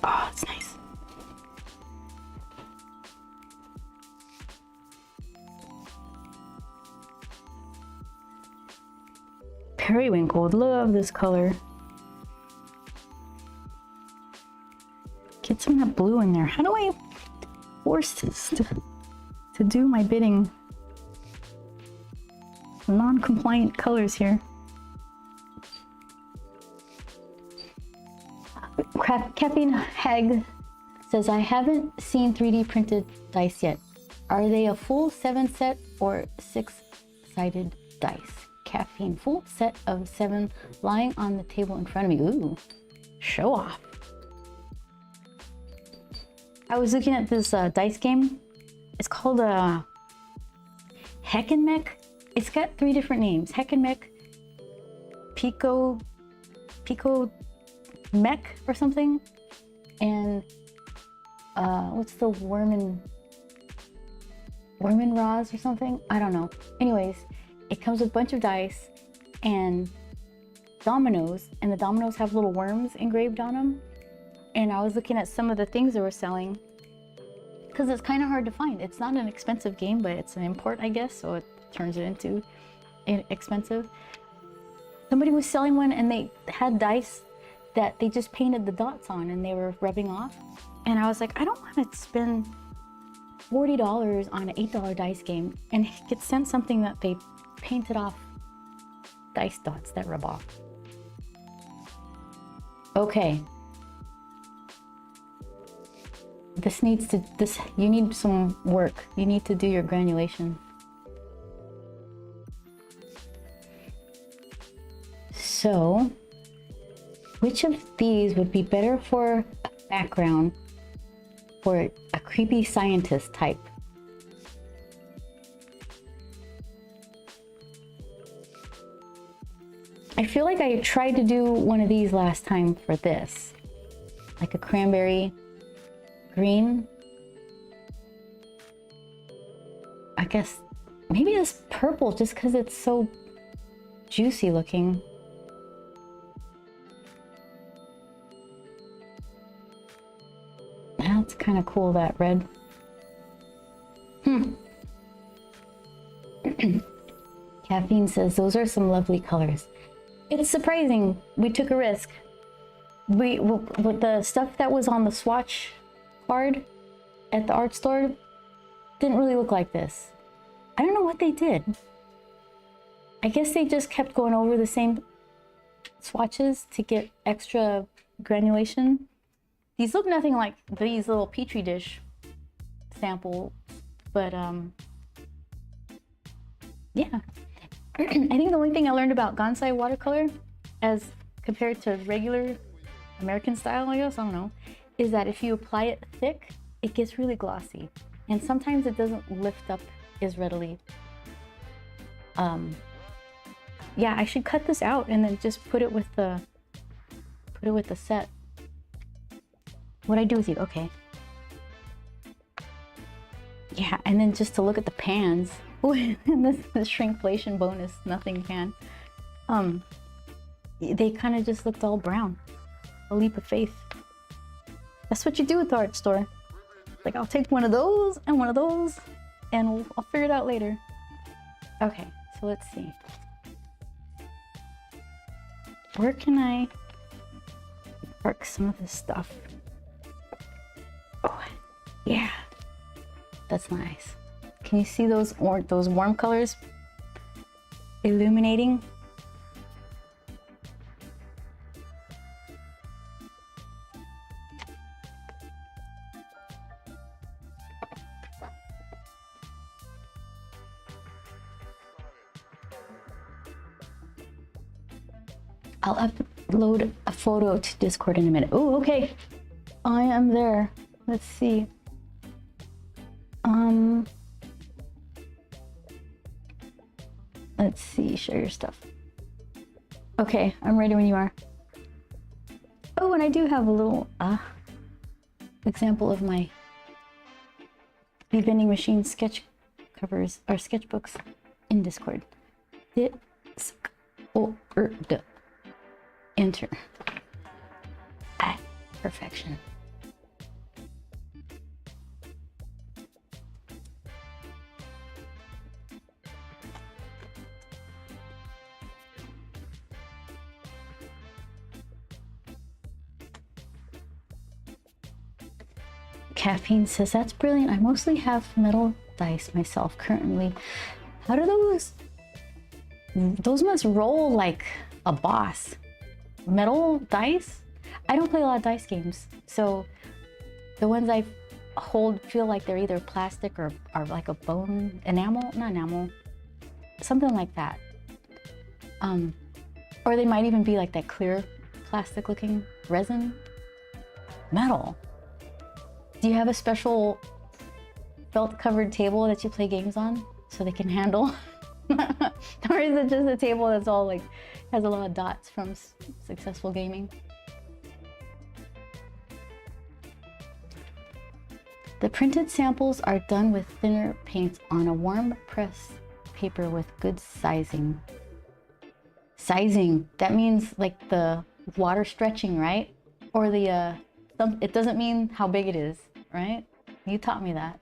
Oh, it's nice. Periwinkle, love this color. get some of that blue in there. How do I force this to do my bidding? Non-compliant colors here. Caffeine Hag says, I haven't seen 3D printed dice yet. Are they a full 7 set or 6-sided dice? Caffeine, full set of 7 lying on the table in front of me. Ooh, show off. I was looking at this dice game. It's called Heck and Mech. It's got 3 different names. Heck and Mech, Pico Mech or something, and what's the Wormin Roz or something? I don't know. Anyways, it comes with a bunch of dice and dominoes, and the dominoes have little worms engraved on them. And I was looking at some of the things they were selling because it's kind of hard to find. It's not an expensive game, but it's an import, I guess, so it turns it into expensive. Somebody was selling one and they had dice that they just painted the dots on and they were rubbing off. And I was like, I don't want to spend $40 on an $8 dice game and get sent something that they painted off dice dots that rub off. Okay. You need some work. You need to do your granulation. So, which of these would be better for a background for a creepy scientist type? I feel like I tried to do one of these last time for this. Like a cranberry green. I guess maybe this purple just because it's so juicy looking. That's kind of cool, that red. Caffeine says, those are some lovely colors. It's surprising. We took a risk. With the stuff that was on the swatch card at the art store didn't really look like this. I don't know what they did. I guess they just kept going over the same swatches to get extra granulation. These look nothing like these little petri dish sample, but yeah. I think the only thing I learned about Gansai watercolor as compared to regular American style, I guess, I don't know, is that if you apply it thick, it gets really glossy. And sometimes it doesn't lift up as readily. Yeah, I should cut this out and then just put it with the set. What'd I do with you? Okay. Yeah, and then just to look at the pans. This shrinkflation bonus, nothing can. They kind of just looked all brown. A leap of faith. That's what you do at the art store. Like, I'll take one of those, and I'll figure it out later. Okay, so let's see. Where can I work some of this stuff? Oh, yeah. That's nice. Can you see those warm colors illuminating? I'll upload a photo to Discord in a minute. Oh, okay. I am there. Let's see. Let's see, share your stuff. Okay, I'm ready when you are. Oh, and I do have a little example of my vending machine sketch covers or sketchbooks in Discord. Discord. Enter. Perfection. Caffeine says, that's brilliant. I mostly have metal dice myself currently. How do those must roll like a boss. Metal dice? I don't play a lot of dice games. So the ones I hold feel like they're either plastic or are like a bone enamel, not enamel, something like that. Or they might even be like that clear plastic looking resin. Metal. Do you have a special felt covered table that you play games on so they can handle? Or is it just a table that's all like, has a lot of dots from successful gaming? The printed samples are done with thinner paints on a warm press paper with good sizing. Sizing, that means like the water stretching, right? Or the, it doesn't mean how big it is, right? You taught me that.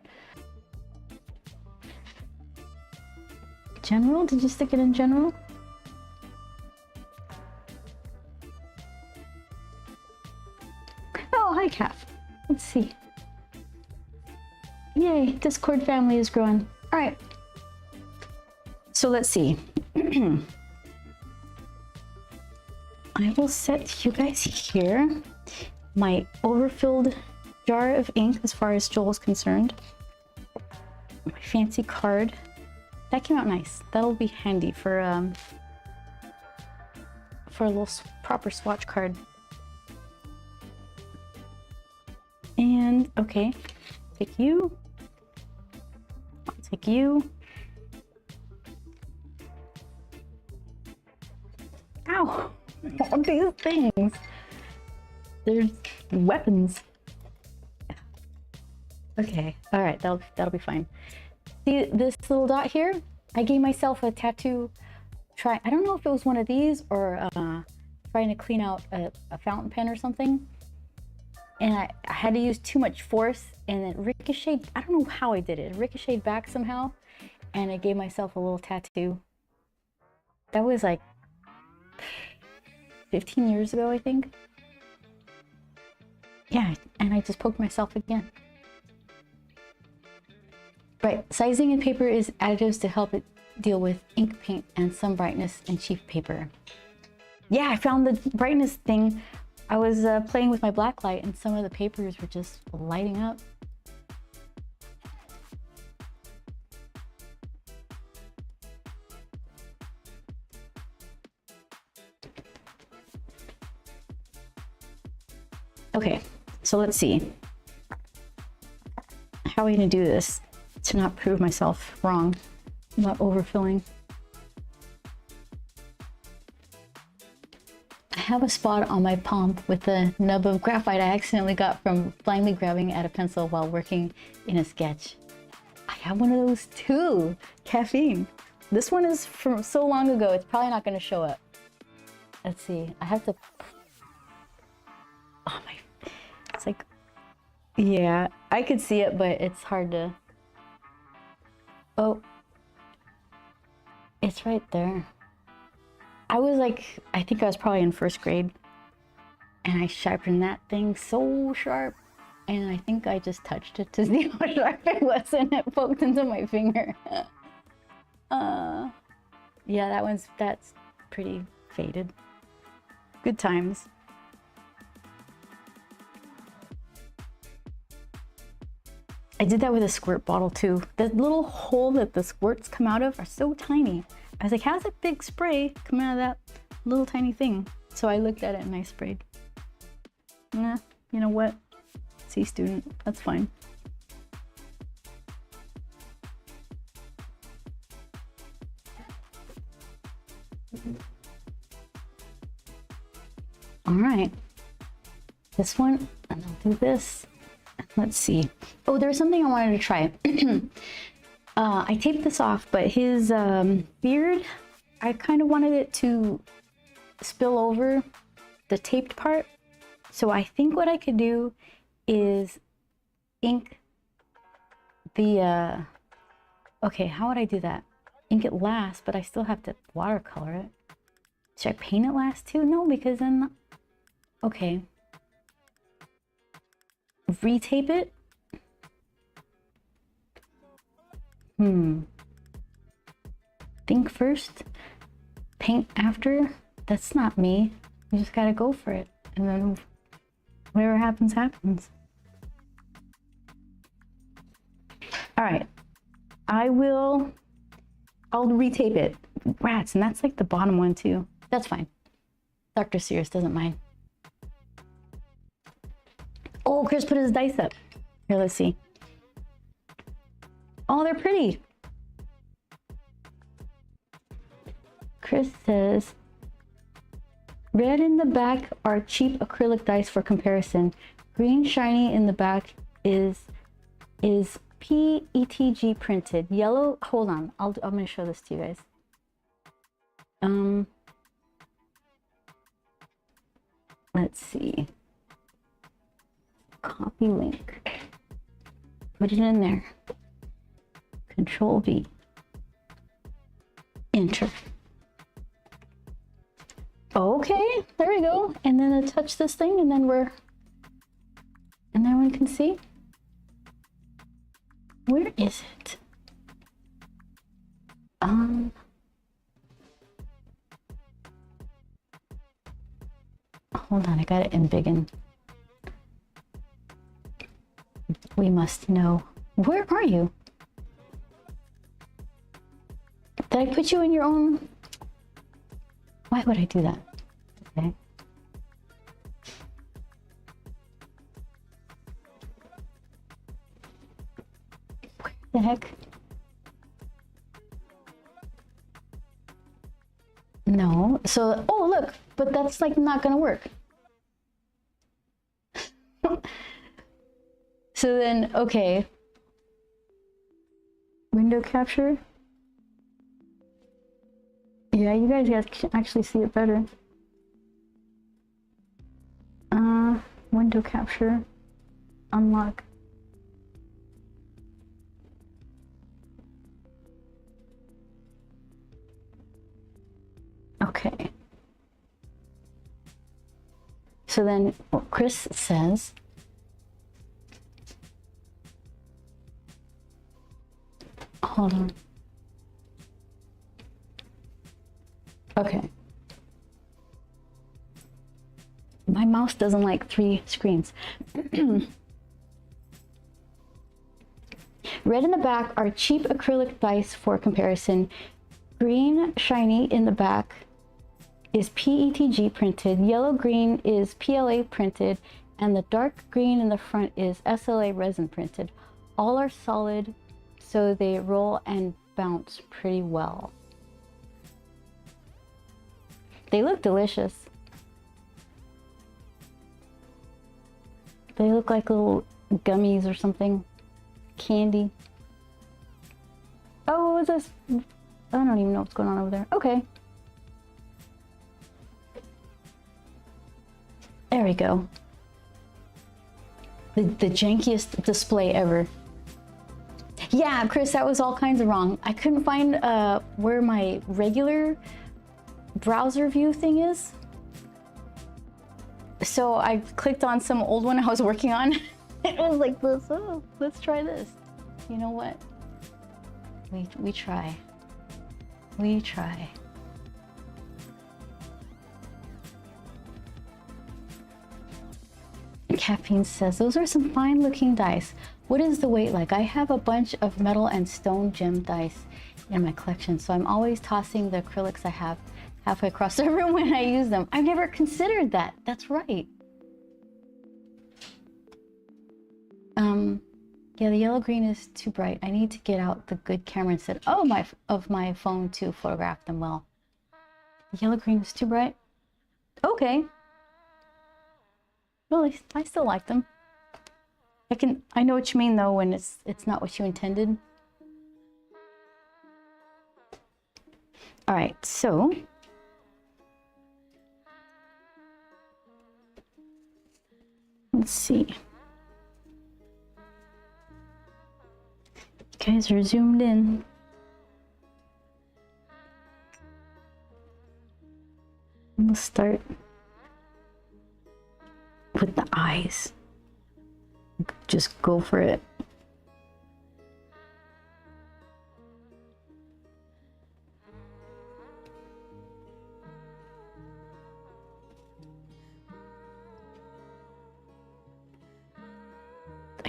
General, did you stick it in general? Oh, hi, Calf. Let's see. Yay, Discord family is growing. All right. So let's see. I will set you guys here. My overfilled jar of ink as far as Joel's concerned. My fancy card. That came out nice. That'll be handy for a little proper swatch card. And okay, take you. I'll take you. Ow! All these things. There's weapons. Okay, all right, that'll be fine. See this little dot here? I gave myself a tattoo. I don't know if it was one of these or trying to clean out a fountain pen or something. And I had to use too much force and it ricocheted. I don't know how I did it. It ricocheted back somehow and I gave myself a little tattoo. That was like 15 years ago, I think. Yeah, and I just poked myself again. Right, sizing in paper is additives to help it deal with ink, paint, and some brightness in cheap paper. Yeah, I found the brightness thing. I was playing with my black light and some of the papers were just lighting up. Okay, so let's see. How are we gonna do this to not prove myself wrong about overfilling? I have a spot on my palm with a nub of graphite I accidentally got from blindly grabbing at a pencil while working in a sketch. I have one of those too. Caffeine. This one is from so long ago, it's probably not gonna show up. Let's see, I have to... Oh my... It's like... Yeah, I could see it, but it's hard to... Oh. It's right there. I was like, I think I was probably in first grade. And I sharpened that thing so sharp. And I think I just touched it to see how sharp it was and it poked into my finger. Yeah, that's pretty faded. Good times. I did that with a squirt bottle too. The little hole that the squirts come out of are so tiny. I was like, how's a big spray come out of that little tiny thing? So I looked at it and I sprayed. Nah, you know what? C student, that's fine. All right, this one, and I'll do this. Let's see. Oh, there's something I wanted to try. I taped this off, but his beard, I kind of wanted it to spill over the taped part. So I think what I could do is ink the, okay, how would I do that? Ink it last, but I still have to watercolor it. Should I paint it last too? No, because then, okay. Retape it Think first, paint after. That's not me. You just gotta go for it. And then whatever happens, happens. All right. I'll retape it. Rats, and that's like the bottom one too. That's fine. Dr. Sears doesn't mind. Oh, Chris put his dice up. Here, let's see. Oh, they're pretty. Chris says, red in the back are cheap acrylic dice for comparison. Green shiny in the back is PETG printed. Yellow, hold on. I'm gonna show this to you guys. Let's see. Copy link. Put it in there. Control V. Enter. Okay, there we go. And then I touch this thing and then everyone can see. Where is it? Hold on, I got it in big. We must know. Where are you? Did I put you in your own? Why would I do that? Okay. Where the heck? No. So, oh look, but that's like not gonna work. So then, okay. Window capture. Yeah, you guys can actually see it better. Window capture. Unlock. Okay. So then what Chris says, hold on. Okay. My mouse doesn't like 3 screens. Red in the back are cheap acrylic dice for comparison. Green shiny in the back is PETG printed. Yellow green is PLA printed. And the dark green in the front is SLA resin printed. All are solid, so they roll and bounce pretty well. They look delicious. They look like little gummies or something. Candy. Oh, what was this? I don't even know what's going on over there. Okay. There we go. The jankiest display ever. Yeah, Chris, that was all kinds of wrong. I couldn't find where my regular browser view thing is. So I clicked on some old one I was working on. It was like this. Oh, let's try this. You know what? We try. We try. Caffeine says, those are some fine looking dice. What is the weight like? I have a bunch of metal and stone gem dice in my collection, so I'm always tossing the acrylics I have halfway across the room when I use them. I've never considered that. That's right. Yeah, the yellow green is too bright. I need to get out the good camera instead of my phone to photograph them well. The yellow green is too bright. Okay. Well, I still like them. I know what you mean though when it's not what you intended. All right, so let's see. You guys are zoomed in. Let's start with the eyes. Just go for it.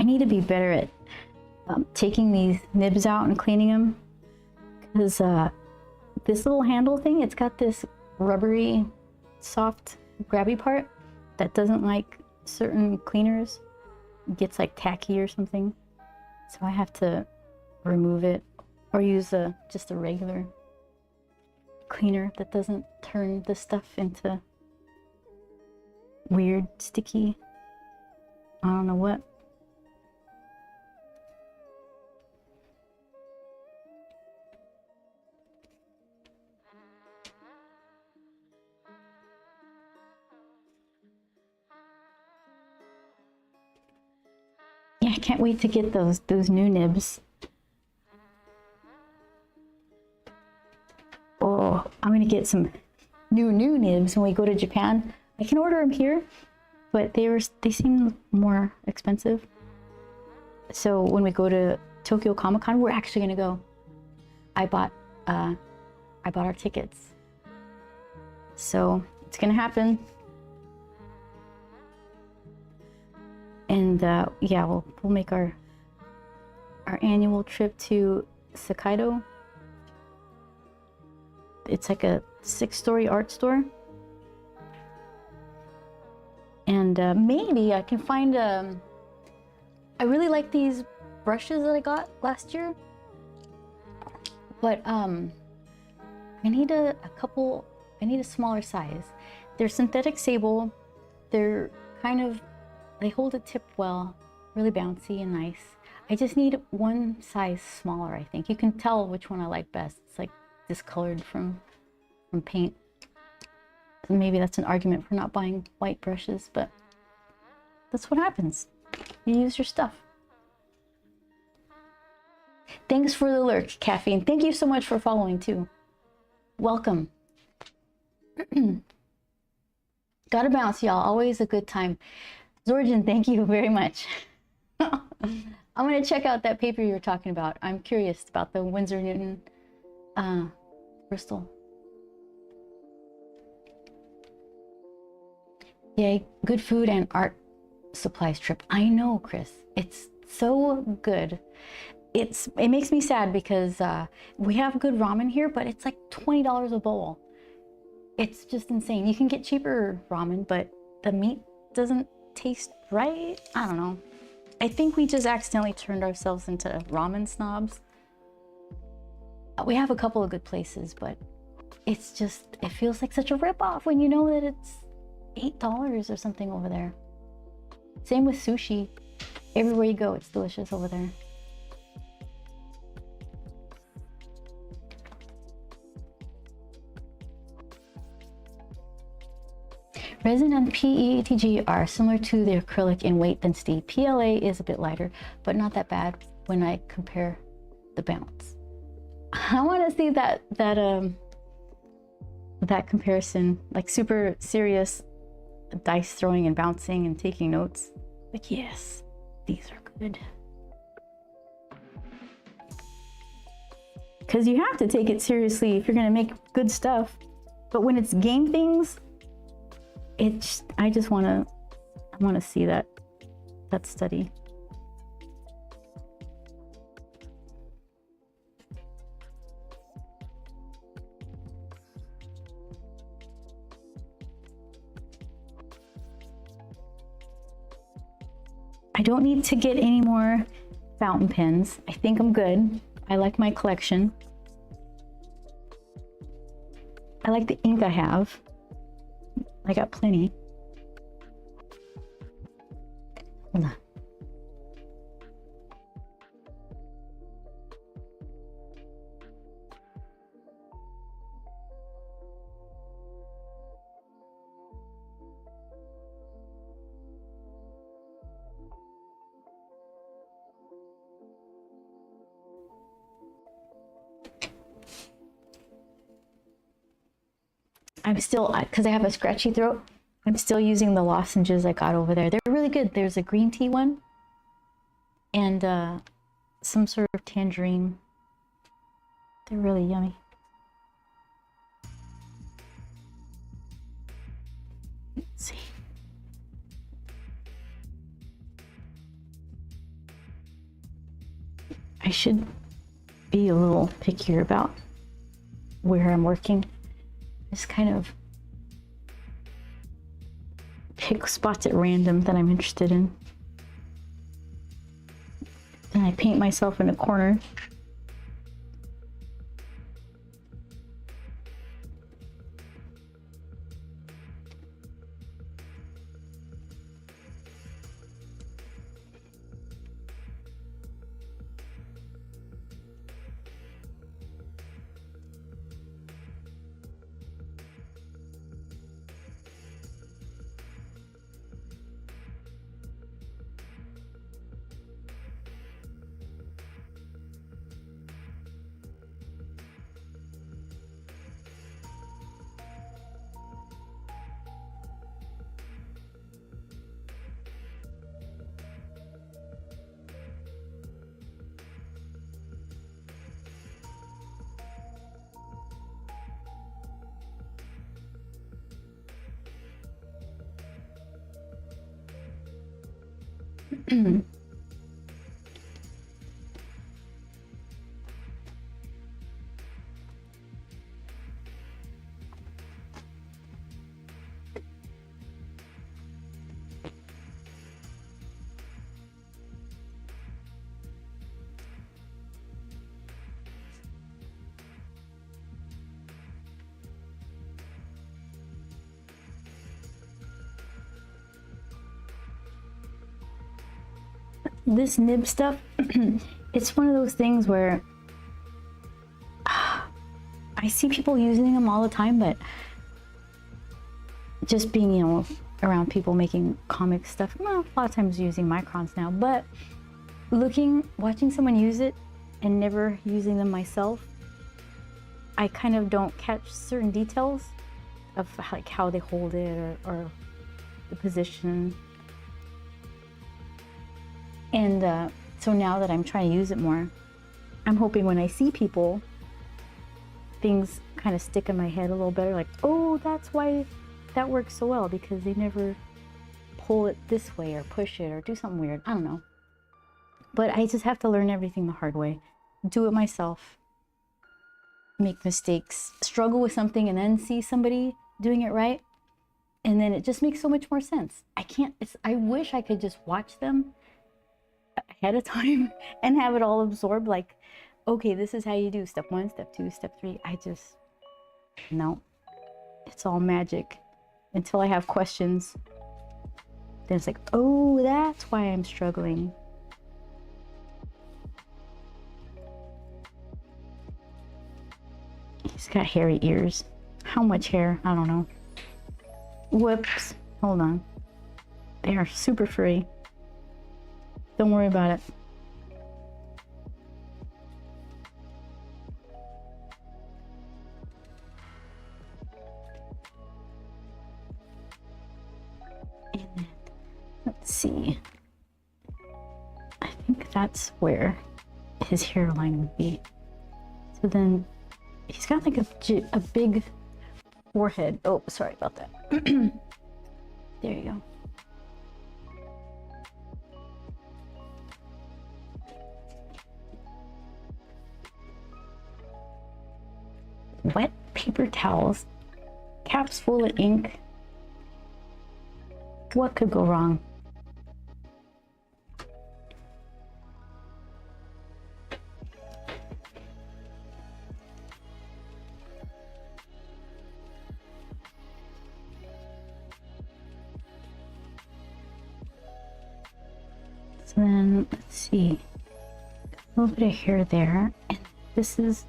I need to be better at taking these nibs out and cleaning them, because this little handle thing, it's got this rubbery, soft, grabby part that doesn't like certain cleaners. It gets like tacky or something. So I have to remove it or use just a regular cleaner that doesn't turn the stuff into weird, sticky, I don't know what. Yeah, I can't wait to get those new nibs. Oh, I'm gonna get some new nibs when we go to Japan. I can order them here, but they seem more expensive. So when we go to Tokyo Comic Con, we're actually gonna go. I bought our tickets, so it's gonna happen. And yeah, we'll make our annual trip to Hokkaido. It's like a 6-story art store. And maybe I can find I really like these brushes that I got last year. But I need a smaller size. They're synthetic sable. They're they hold a tip well, really bouncy and nice. I just need one size smaller, I think. You can tell which one I like best. It's like discolored from paint. Maybe that's an argument for not buying white brushes, but that's what happens. You use your stuff. Thanks for the lurk, Caffeine. Thank you so much for following too. Welcome. Gotta bounce, y'all. Always a good time. Zorjan, thank you very much. I'm gonna check out that paper you were talking about. I'm curious about the Winsor Newton crystal. Yay, good food and art supplies trip. I know, Chris. It's so good. It makes me sad because we have good ramen here, but it's like $20 a bowl. It's just insane. You can get cheaper ramen, but the meat doesn't taste right. I don't know. I think we just accidentally turned ourselves into ramen snobs. We have a couple of good places, but it feels like such a ripoff when you know that it's $8 or something over there. Same with sushi. Everywhere you go, it's delicious over there. Resin and PETG are similar to the acrylic in weight density. PLA is a bit lighter, but not that bad when I compare the bounce. I want to see that comparison, like super serious dice throwing and bouncing and taking notes. Like, yes, these are good. Because you have to take it seriously if you're gonna make good stuff. But when it's game things, I wanna see that study. I don't need to get any more fountain pens. I think I'm good. I like my collection. I like the ink I have. I got plenty. Hold on. I'm still, because I have a scratchy throat, I'm still using the lozenges I got over there. They're really good. There's a green tea one and some sort of tangerine. They're really yummy. Let's see. I should be a little pickier about where I'm working. Just kind of pick spots at random that I'm interested in. And I paint myself in a corner. This nib stuff, it's one of those things where I see people using them all the time, but just being, you know, around people making comic stuff, well, a lot of times using microns now, but watching someone use it and never using them myself, I kind of don't catch certain details of like how they hold it or the position. And so now that I'm trying to use it more, I'm hoping when I see people, things kind of stick in my head a little better, like, oh, that's why that works so well, because they never pull it this way or push it or do something weird. I don't know. But I just have to learn everything the hard way. Do it myself. Make mistakes. Struggle with something and then see somebody doing it right. And then it just makes so much more sense. I wish I could just watch them ahead of time and have it all absorbed, like, okay, this is how you do step 1, step 2, step 3. No, it's all magic until I have questions. Then it's like, oh, that's why I'm struggling. He's got hairy ears. How much hair? I don't know. Whoops, hold on. They are super furry. Don't worry about it. And then, let's see. I think that's where his hairline would be. So then he's got like a big forehead. Oh, sorry about that. There you go. Wet paper towels, caps full of ink. What could go wrong? So then, let's see. A little bit of hair there. And this is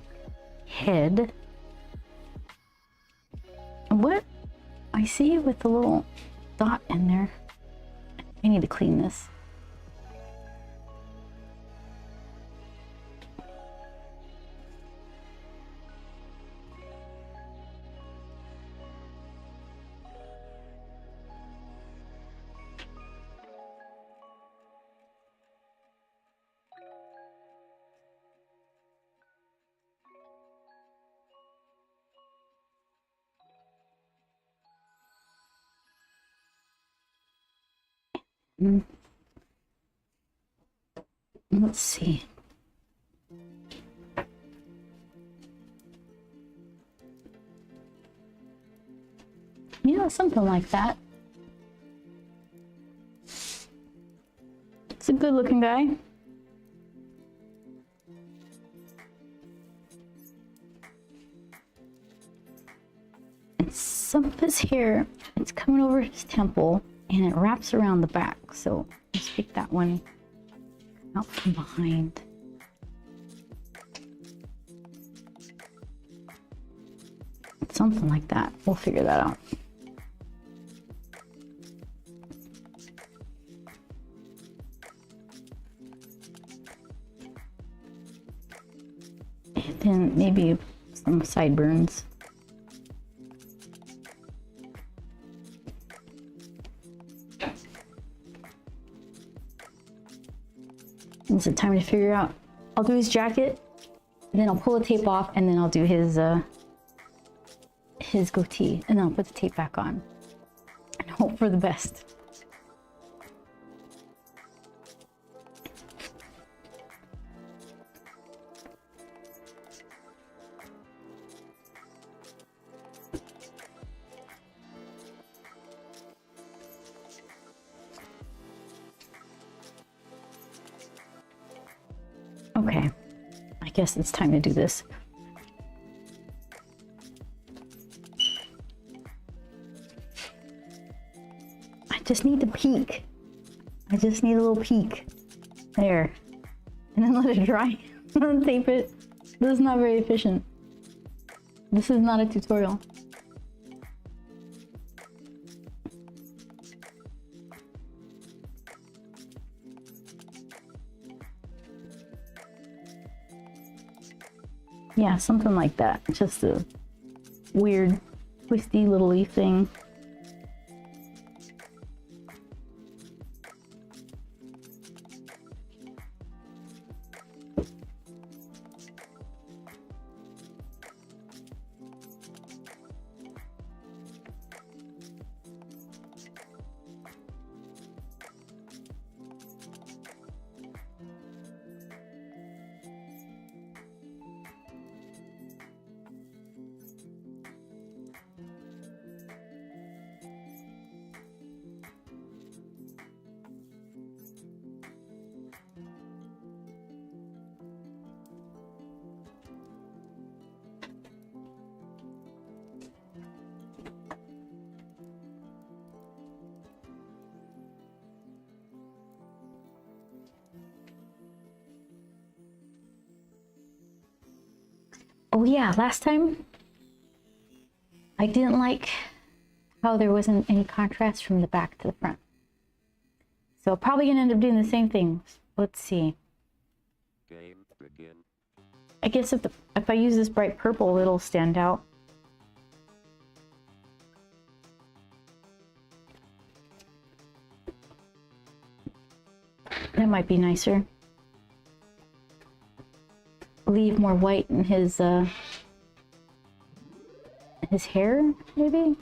head. What I see with the little dot in there, I need to clean this. Let's see. Yeah, something like that. It's a good looking guy. And some of his hair, it's coming over his temple and it wraps around the back. So let's pick that one out from behind. Something like that. We'll figure that out. And then maybe some sideburns. Is it time to figure out? I'll do his jacket, and then I'll pull the tape off, and then I'll do his goatee, and then I'll put the tape back on and hope for the best. Okay, I guess it's time to do this. I just need to peek. I just need a little peek. There. And then let it dry. And then tape it. This is not very efficient. This is not a tutorial. Yeah, something like that. Just a weird, twisty little leaf thing. Oh yeah, last time I didn't like how there wasn't any contrast from the back to the front. So probably gonna end up doing the same thing. Let's see. Game begin. I guess if I use this bright purple, it'll stand out. That might be nicer. Leave more white in his hair, maybe?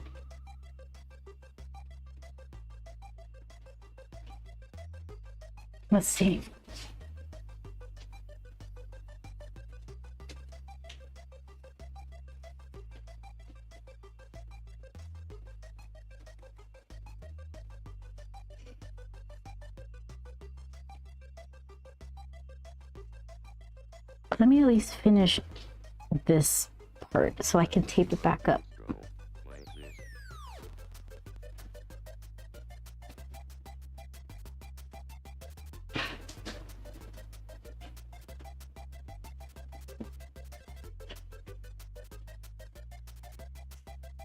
Let's see. Let me at least finish this part so I can tape it back up. Go like this.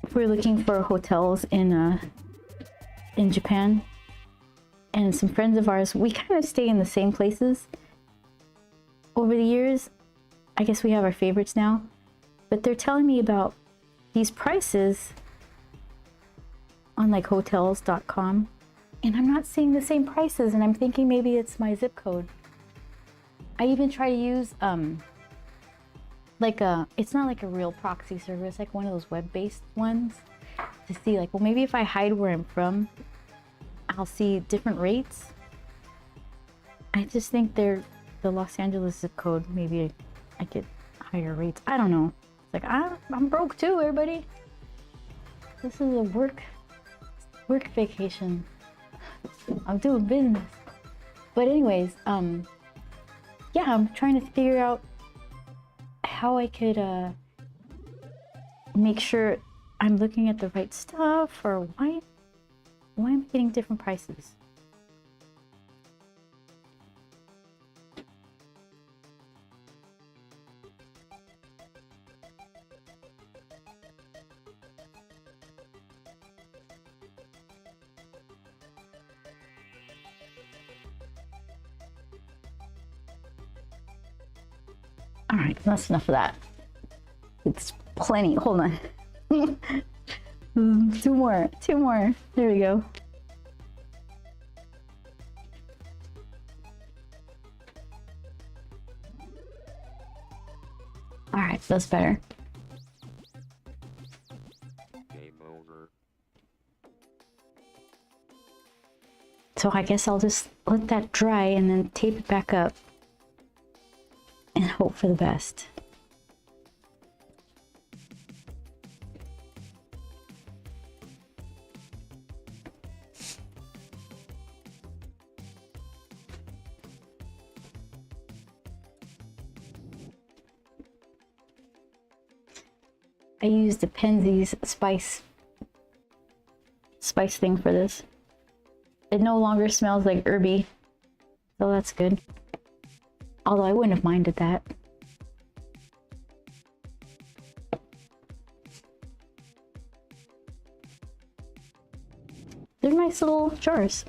If we're looking for hotels in Japan, and some friends of ours, we kind of stay in the same places over the years. I guess we have our favorites now, but they're telling me about these prices on like hotels.com, and I'm not seeing the same prices, and I'm thinking maybe it's my zip code. I even try to use it's not like a real proxy server, it's like one of those web-based ones, to see like, well, maybe if I hide where I'm from, I'll see different rates. I just think they're the Los Angeles zip code, maybe I get higher rates. I don't know. It's like, I'm broke too, everybody. This is a work Work vacation. I'm doing business. But anyways, yeah, I'm trying to figure out how I could make sure I'm looking at the right stuff, or why am I getting different prices? All right, that's enough of that. It's plenty. Hold on. Two more. There we go. All right, that's better. Game over. So I guess I'll just let that dry and then tape it back up and hope for the best. I used the Penzeys spice thing for this. It no longer smells like herby, so that's good. Although I wouldn't have minded that. They're nice little jars.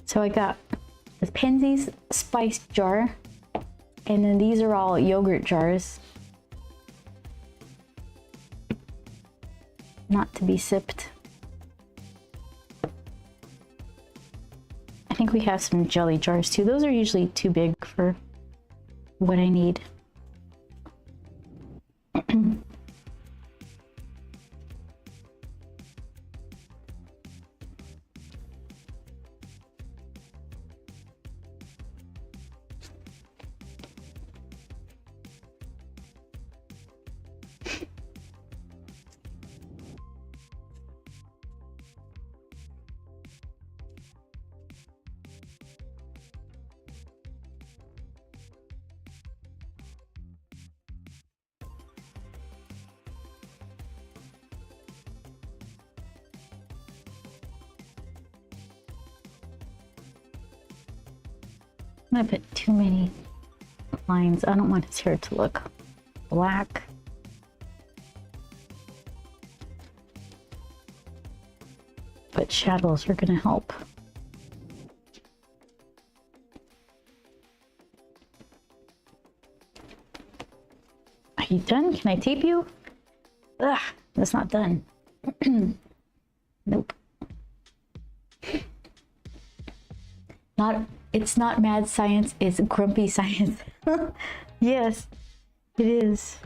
So I got the Penzeys spice jar, and then these are all yogurt jars. Not to be sipped. I think we have some jelly jars too. Those are usually too big for what I need. I put too many lines. I don't want his hair to look black. But shadows are gonna help. Are you done? Can I tape you? Ugh, that's not done. Nope. It's not mad science, it's grumpy science. Yes, it is.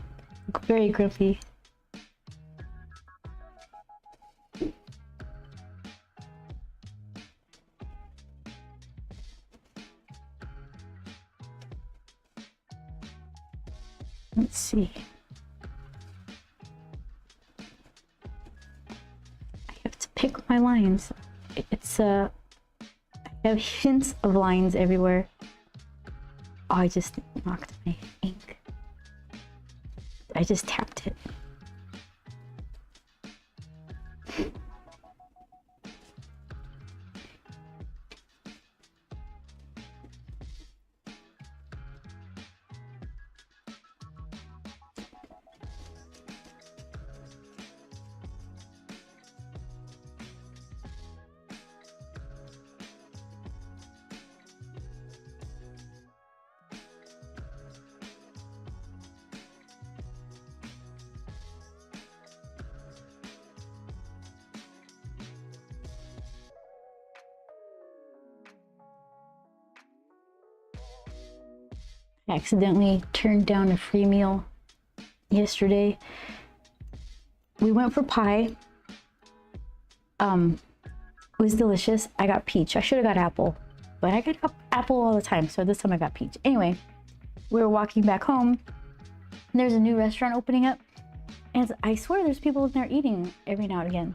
Very grumpy. Let's see. I have to pick my lines. It's I have hints of lines everywhere. Oh, I just knocked my ink. I just tapped it. I accidentally turned down a free meal yesterday. We went for pie, It was delicious. I got peach. I should have got apple, but I get apple all the time. So this time I got peach. Anyway, we were walking back home. And there's a new restaurant opening up. And I swear there's people in there eating every now and again.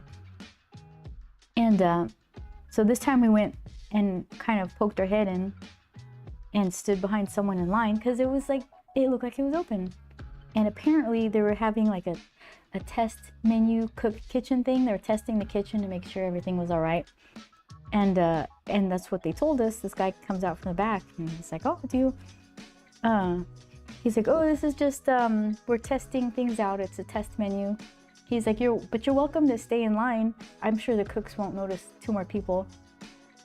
And so this time we went and kind of poked our head in and stood behind someone in line because it was like, it looked like it was open. And apparently they were having like a test menu cook kitchen thing. They were testing the kitchen to make sure everything was all right. And that's what they told us. This guy comes out from the back and he's like, oh, he's like, oh, this is just, we're testing things out. It's a test menu. He's like, you're welcome to stay in line. I'm sure the cooks won't notice 2 more people.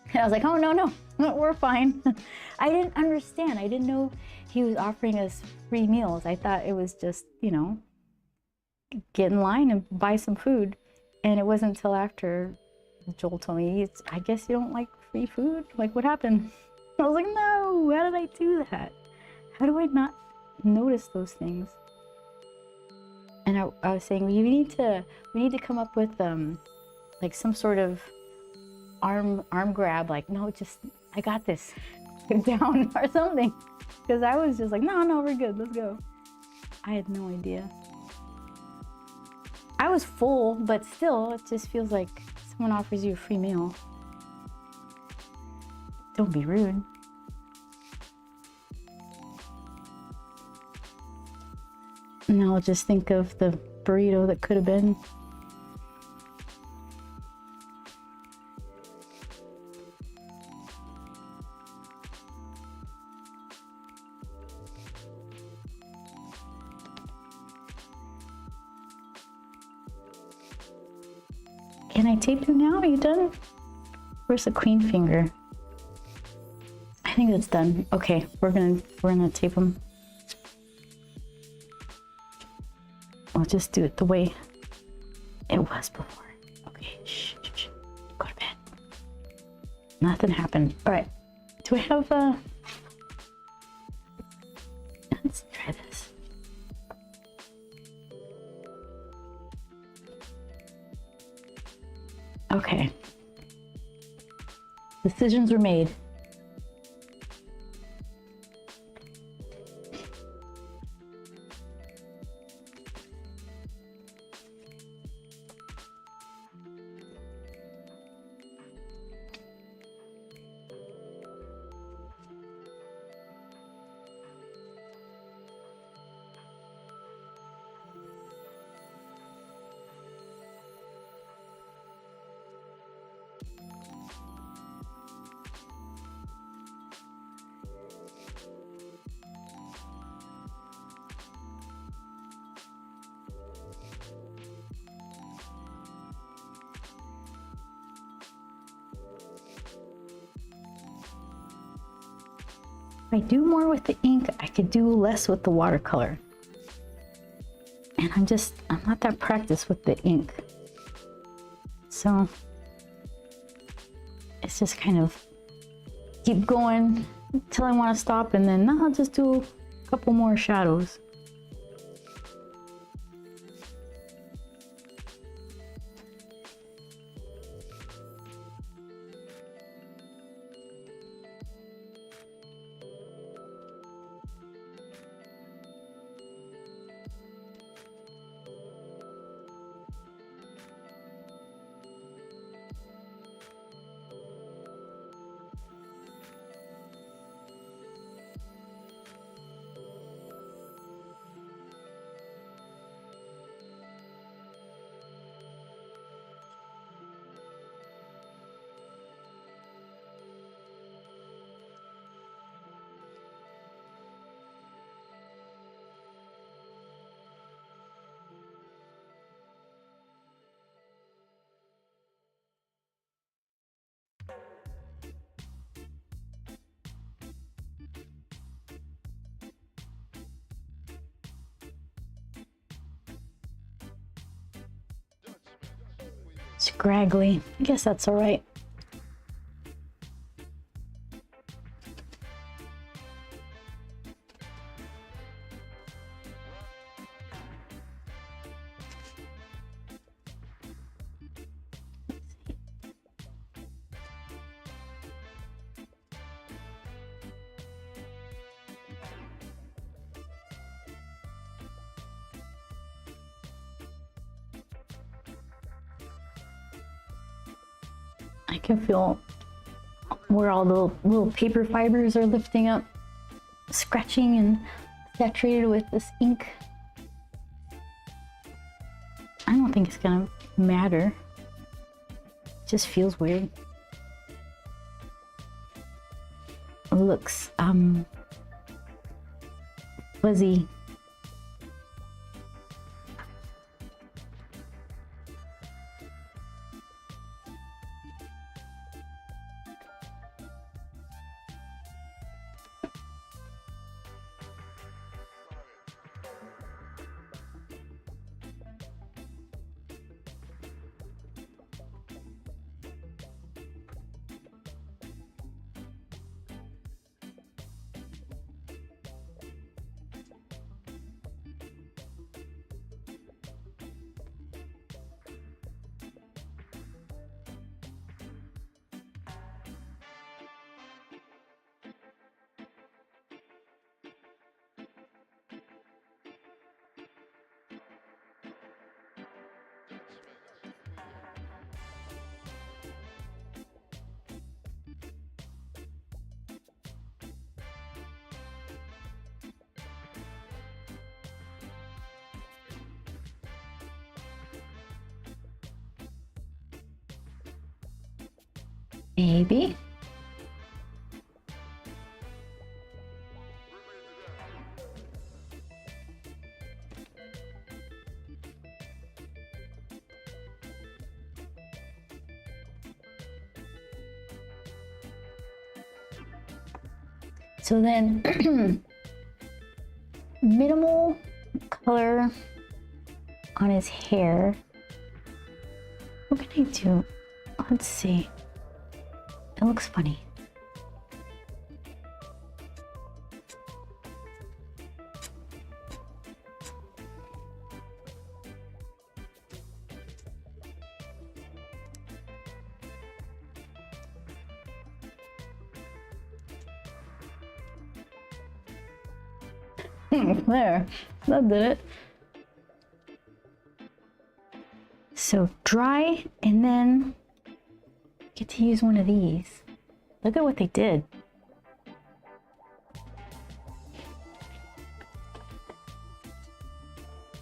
And I was like, oh, no, we're fine. I didn't understand. I didn't know he was offering us free meals. I thought it was just, get in line and buy some food. And it wasn't until after Joel told me, I guess you don't like free food? Like, what happened? I was like, no, how did I do that? How do I not notice those things? And I was saying, we need to come up with like some sort of arm grab, like, no, just, I got this, get down or something. Because I was just like, no, we're good, let's go. I had no idea. I was full, but still, it just feels like someone offers you a free meal. Don't be rude. Now I'll just think of the burrito that could have been. Can I tape you now? Are you done? Where's the queen finger? I think it's done. Okay, we're gonna tape them. I'll just do it the way it was before. Okay, shh. Go to bed. Nothing happened. All right. Do I have let's try this. Okay. Decisions were made. If I do more with the ink, I could do less with the watercolor. And I'm not that practiced with the ink. So it's just kind of keep going until I want to stop, and then I'll just do a couple more shadows. Scraggly. I guess that's all right. I can feel where all the little paper fibers are lifting up, scratching and saturated with this ink. I don't think it's gonna matter. It just feels weird. It looks fuzzy. Maybe. So then minimal color on his hair. What can I do? Let's see. It looks funny. There, that did it. So dry, and then get to use one of these. Look at what they did.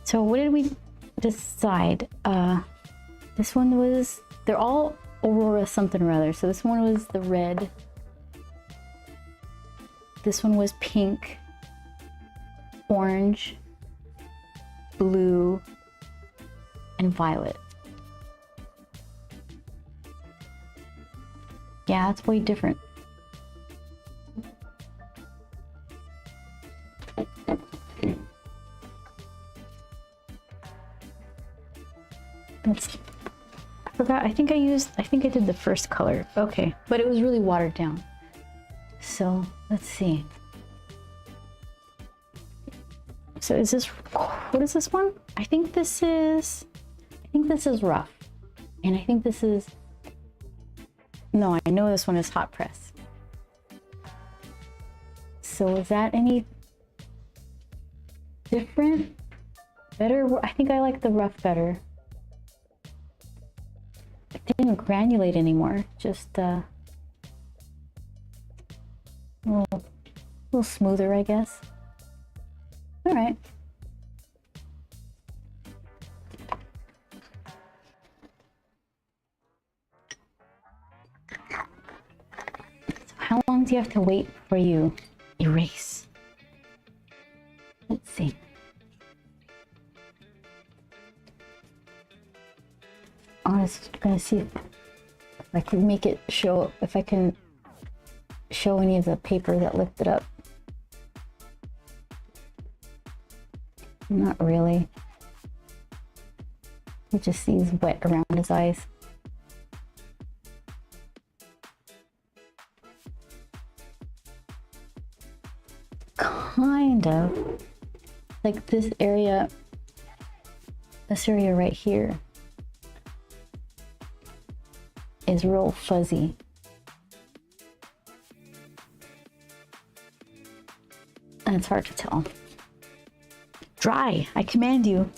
So what did we decide? This one was, they're all Aurora something or other. So this one was the red. This one was pink, orange, blue, and violet. Yeah, it's way different. I forgot, I think I did the first color. Okay, but it was really watered down. So let's see. So is this, what is this one? I think this is rough. And I think this is, no, I know this one is hot press. So is that any different? Better? I think I like the rough better. It didn't granulate anymore, just a little smoother, I guess. All right. So how long do you have to wait before you erase? Let's see. I was gonna see if I can make it show, if I can show any of the paper that lifted up. Not really. He just sees wet around his eyes. Kind of. Like this area right here is real fuzzy. And it's hard to tell. Dry, I command you.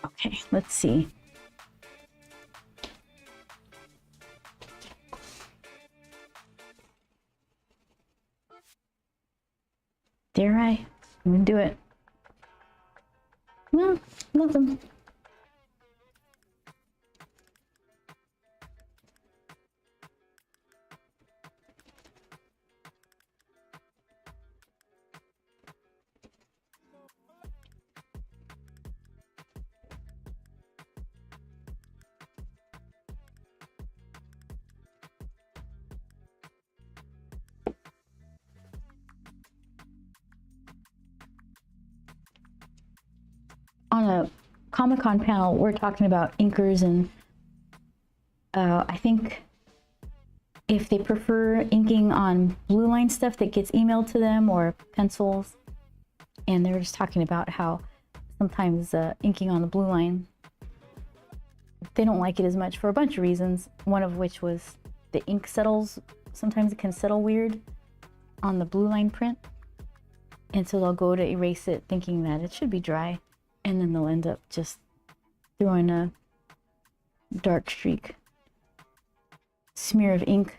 Okay, let's see. Dare I? I'm gonna do it. No, nothing. On a Comic-Con panel, we're talking about inkers, and I think if they prefer inking on blue line stuff that gets emailed to them or pencils, and they're just talking about how sometimes inking on the blue line, they don't like it as much for a bunch of reasons, one of which was the ink settles. Sometimes it can settle weird on the blue line print, and so they'll go to erase it thinking that it should be dry, and then they'll end up just throwing a dark streak, smear of ink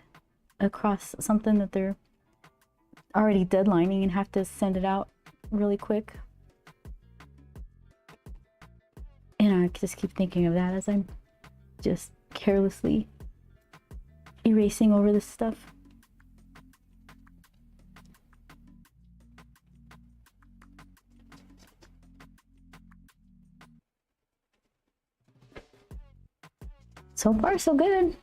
across something that they're already deadlining and have to send it out really quick. And I just keep thinking of that as I'm just carelessly erasing over this stuff. So far, so good.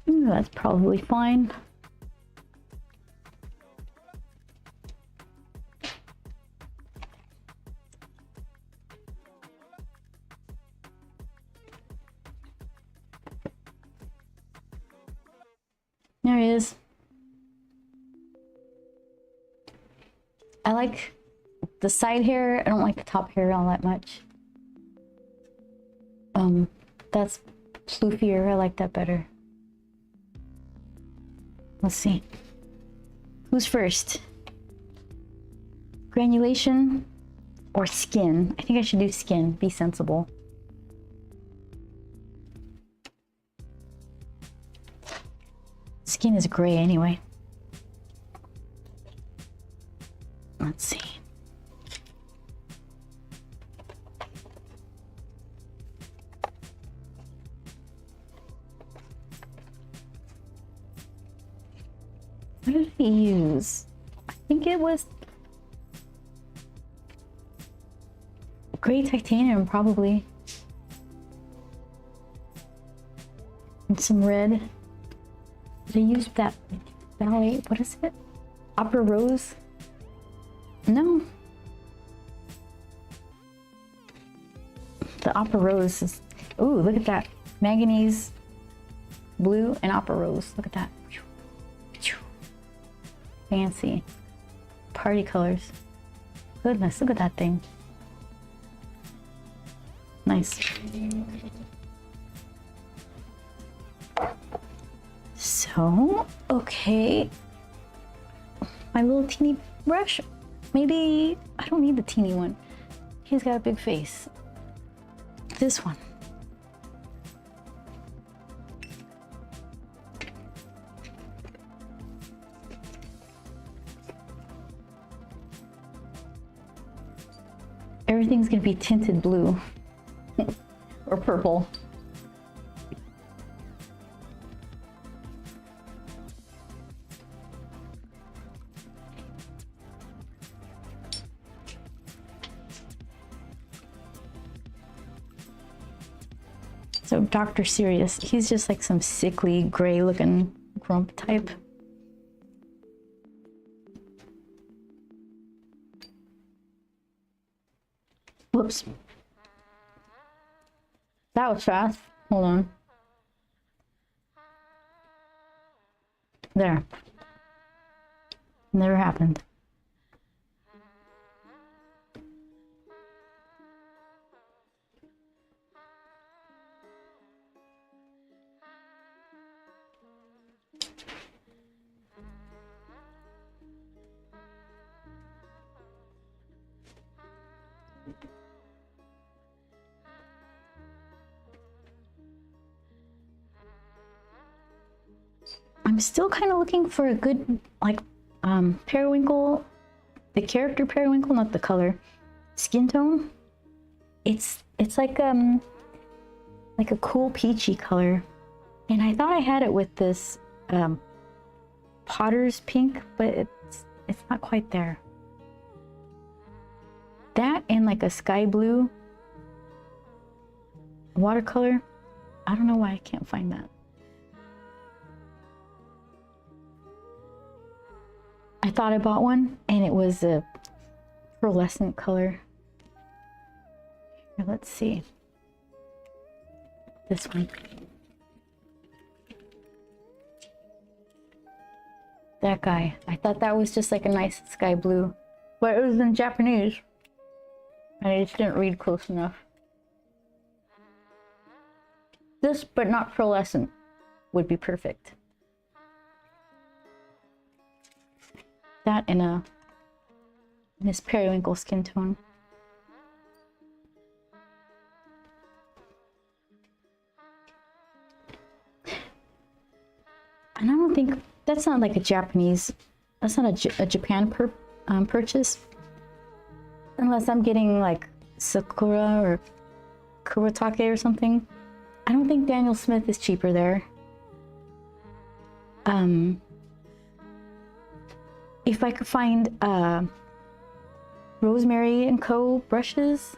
That's probably fine. There he is. I like the side hair. I don't like the top hair all that much. That's floofier. I like that better. Let's see. Who's first? Granulation or skin? I think I should do skin. Be sensible. Skin is gray anyway. Let's see. What did he use? I think it was gray titanium, probably. And some red. Did I use that ballet? What is it? Opera Rose? No. The Opera Rose is... Ooh, look at that. Manganese blue and Opera Rose. Look at that. Fancy. Party colors. Goodness, look at that thing. So, okay. My little teeny brush. Maybe I don't need the teeny one. He's got a big face. This one. Everything's gonna be tinted blue or purple. So Dr. Sirius, he's just like some sickly gray looking grump type. Whoops. That was fast. Hold on. There. Never happened. I'm still kind of looking for a good, like, periwinkle, the character periwinkle, not the color, skin tone. It's like a cool peachy color, and I thought I had it with this Potter's pink, but it's not quite there. That and like a sky blue watercolor. I don't know why I can't find that. I thought I bought one and it was a pearlescent color. Here, let's see. This one. That guy. I thought that was just like a nice sky blue, but it was in Japanese. And I just didn't read close enough. This, but not pearlescent, would be perfect. That in a Miss Periwinkle skin tone. And I don't think that's not like a Japanese. That's not a Japan purchase. Unless I'm getting like Sakura or Kuretake or something. I don't think Daniel Smith is cheaper there. If I could find Rosemary and Co. brushes,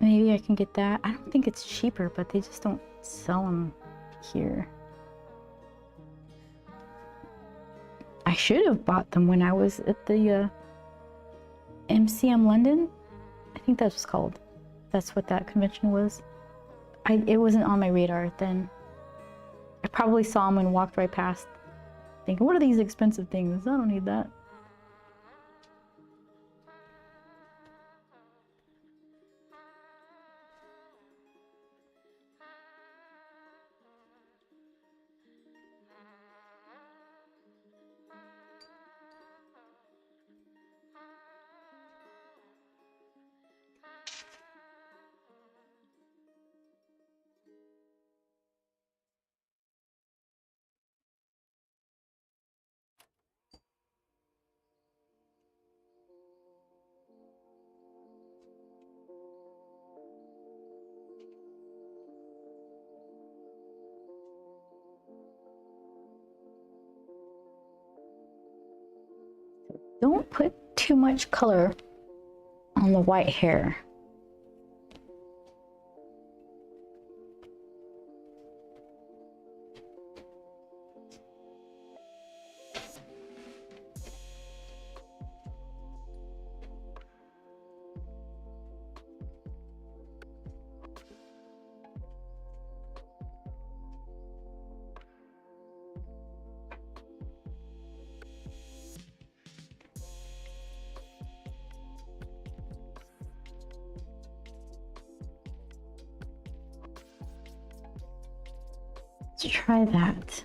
maybe I can get that. I don't think it's cheaper, but they just don't sell them here. I should have bought them when I was at the MCM London. I think that's called. That's what that convention was. It wasn't on my radar then. I probably saw them and walked right past, thinking, what are these expensive things? I don't need that. Don't put too much color on the white hair. Let's try that.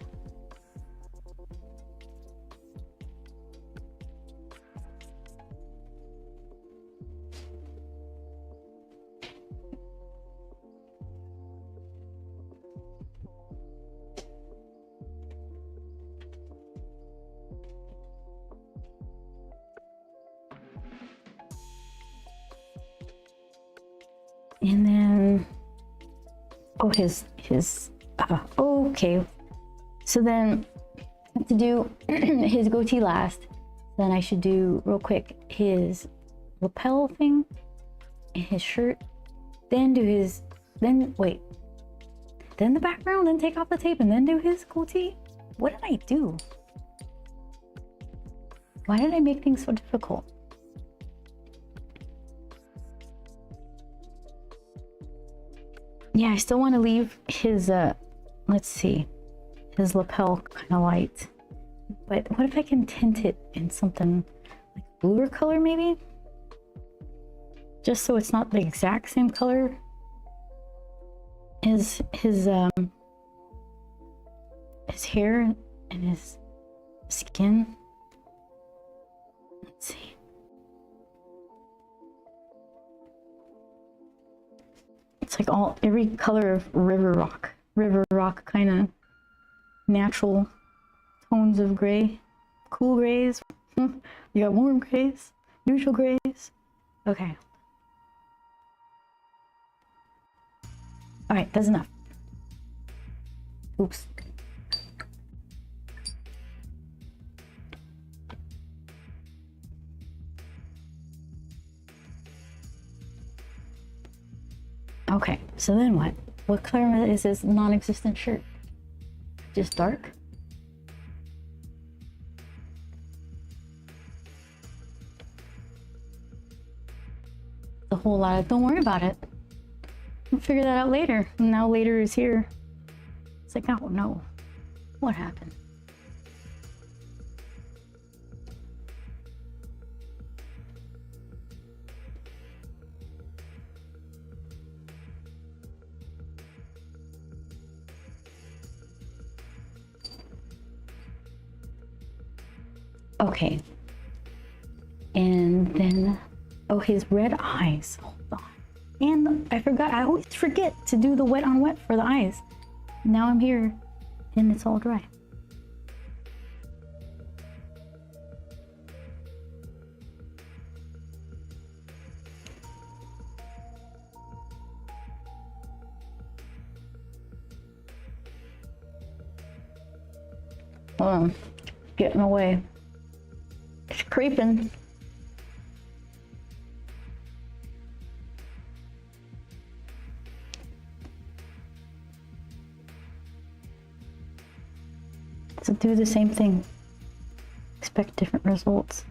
And then, oh, okay. So then I have to do his goatee last. Then I should do real quick his lapel thing and his shirt. Then do his, then the background, then take off the tape and then do his goatee. What did I do? Why did I make things so difficult? Yeah, I still want to leave his, let's see, his lapel kind of light. But what if I can tint it in something like bluer color maybe? Just so it's not the exact same color as his hair and his skin. Let's see. It's like every color of river rock kind of natural tones of gray, cool grays. You got warm grays, neutral grays. Okay. All right, that's enough. Oops. Okay, so then what? What color is this non-existent shirt? Just dark? A whole lot of, don't worry about it. We'll figure that out later. Now later is here. It's like, oh no, what happened? Okay. And then, oh, his red eyes. Hold on. And I forgot, I always forget to do the wet on wet for the eyes. Now I'm here and it's all dry. Hold on, getting away. It's creeping. So do the same thing. Expect different results.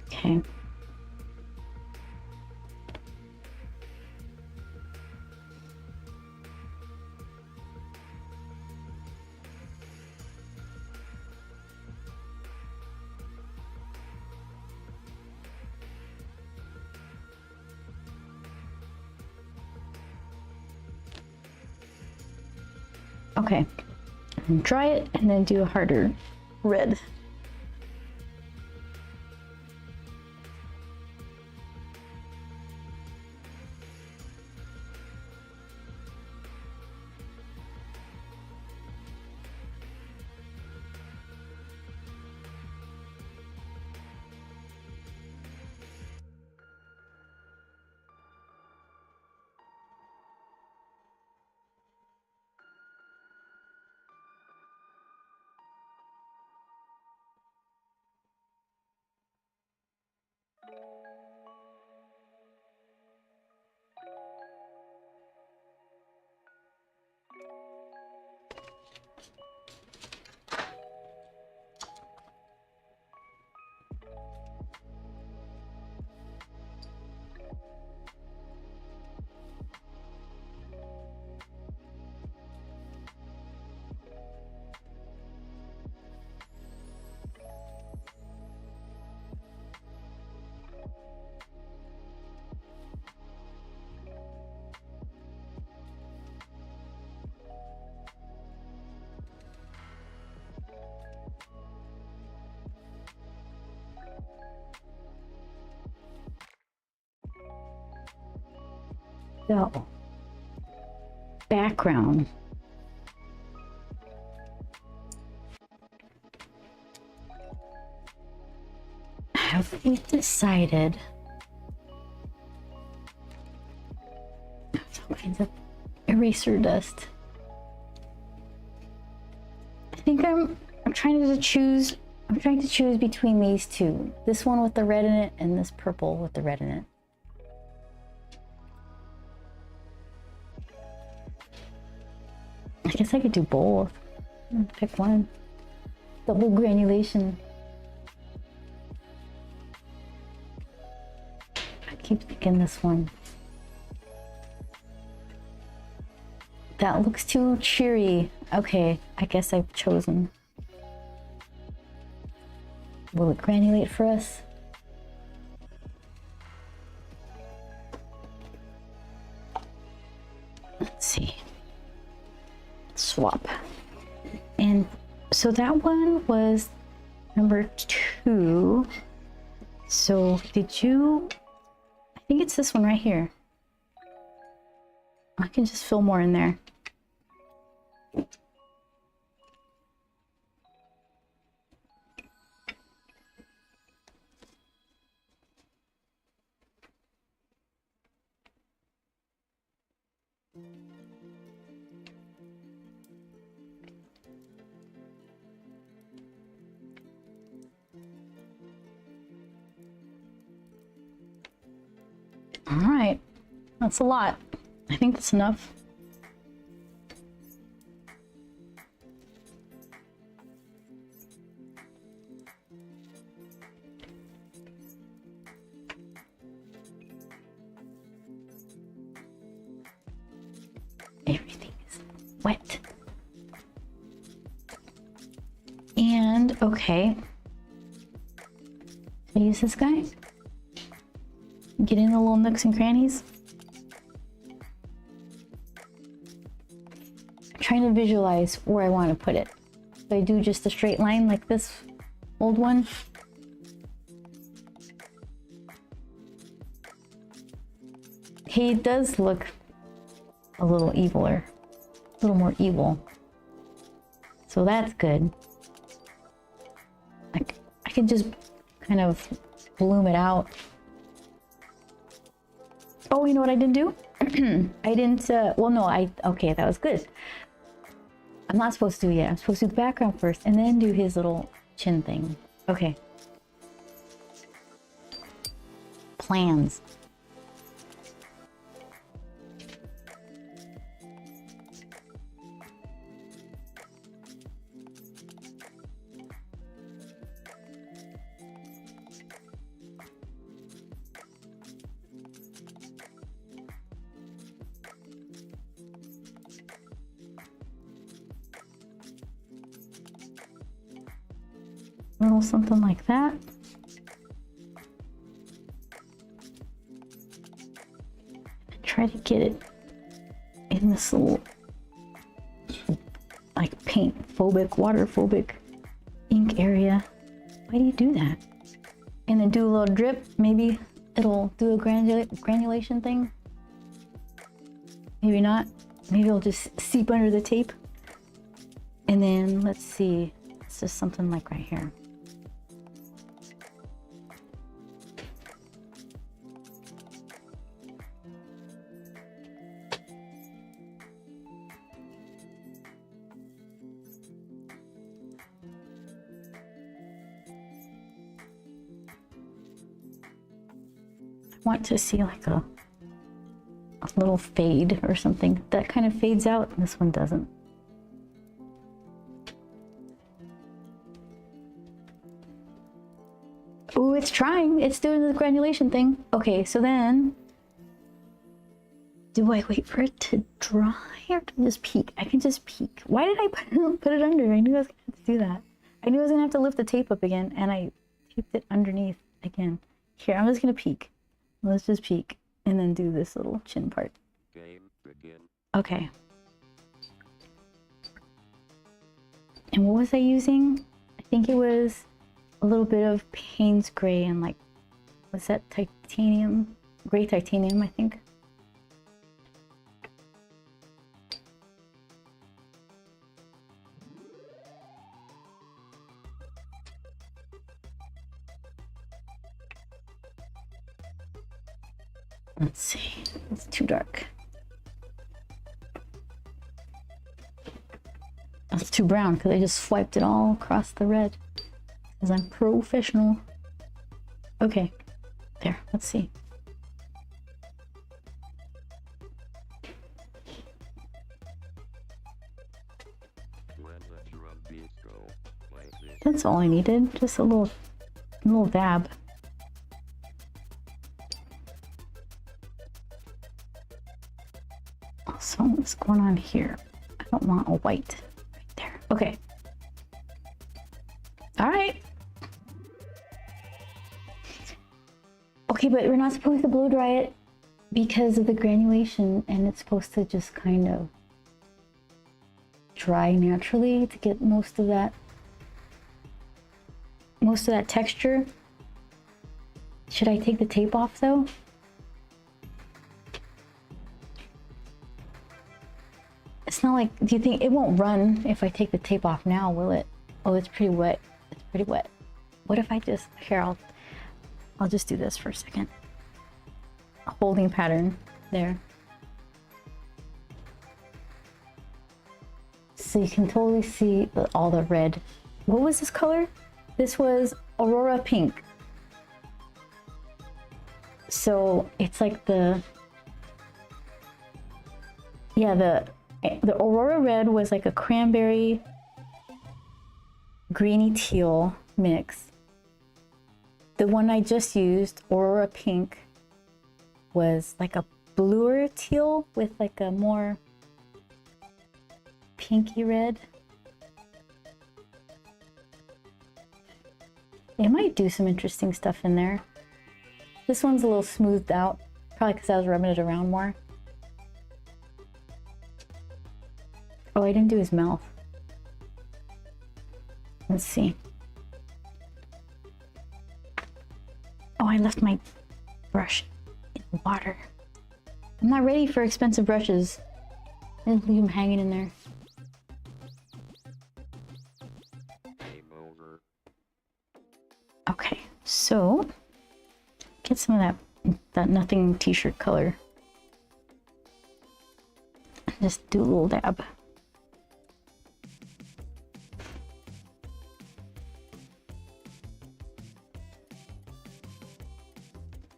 Okay. Okay, and dry it and then do a harder red. So, background. have we decided? There's all kinds of eraser dust. I think I'm trying to choose. I'm trying to choose between these two. This one with the red in it and this purple with the red in it. I guess I could do both. Pick one. Double granulation. I keep thinking this one. That looks too cheery. Okay, I guess I've chosen. Will it granulate for us? Let's see. Swap. And so that one was number 2. So did you... I think it's this one right here. I can just fill more in there. All right, that's a lot. I think that's enough. Everything is wet. And okay, I use this guy. Get in the little nooks and crannies. I'm trying to visualize where I want to put it. So I do just a straight line like this old one. He does look a little eviler, a little more evil. So that's good. I can just kind of bloom it out. Oh, you know what I didn't do? I didn't, well, no, okay, that was good. I'm not supposed to do it yet. I'm supposed to do the background first and then do his little chin thing. Okay. Plans. Little something like that. And try to get it in this little like paint phobic, water phobic ink area. Why do you do that? And then do a little drip. Maybe it'll do a granulation thing. Maybe not. Maybe it'll just seep under the tape. And then let's see. It's just something like right here. I want to see like a little fade or something. That kind of fades out, and this one doesn't. Ooh, it's trying. It's doing the granulation thing. Okay, so then... do I wait for it to dry or do I just peek? I can just peek. Why did I put it under? I knew I was going to have to do that. I knew I was going to have to lift the tape up again, and I taped it underneath again. Here, I'm just going to peek. Let's just peek and then do this little chin part. Game begin. Okay. And what was I using? I think it was a little bit of Payne's Gray and like, was that titanium? Gray titanium, I think. Let's see. It's too dark. That's too brown because I just swiped it all across the red. Because I'm professional. Okay. There. Let's see. When the drum beats go like this. That's all I needed. Just a little dab. So what's going on here? I don't want a white right there. Okay. All right. Okay, but we're not supposed to blow dry it because of the granulation, and it's supposed to just kind of dry naturally to get most of that texture. Should I take the tape off though? It's not like, do you think it won't run if I take the tape off now, will it? Oh, it's pretty wet. It's pretty wet. What if I just, here, I'll just do this for a second. A holding pattern there. So you can totally see all the red. What was this color? This was Aurora Pink. So it's like the Aurora Red was like a cranberry greeny teal mix. The one I just used, Aurora Pink, was like a bluer teal with like a more pinky red. It might do some interesting stuff in there. This one's a little smoothed out, probably because I was rubbing it around more. Oh, I didn't do his mouth. Let's see. Oh, I left my brush in the water. I'm not ready for expensive brushes. I just leave them hanging in there. Game over. Okay, so get some of that nothing t-shirt color. Just do a little dab.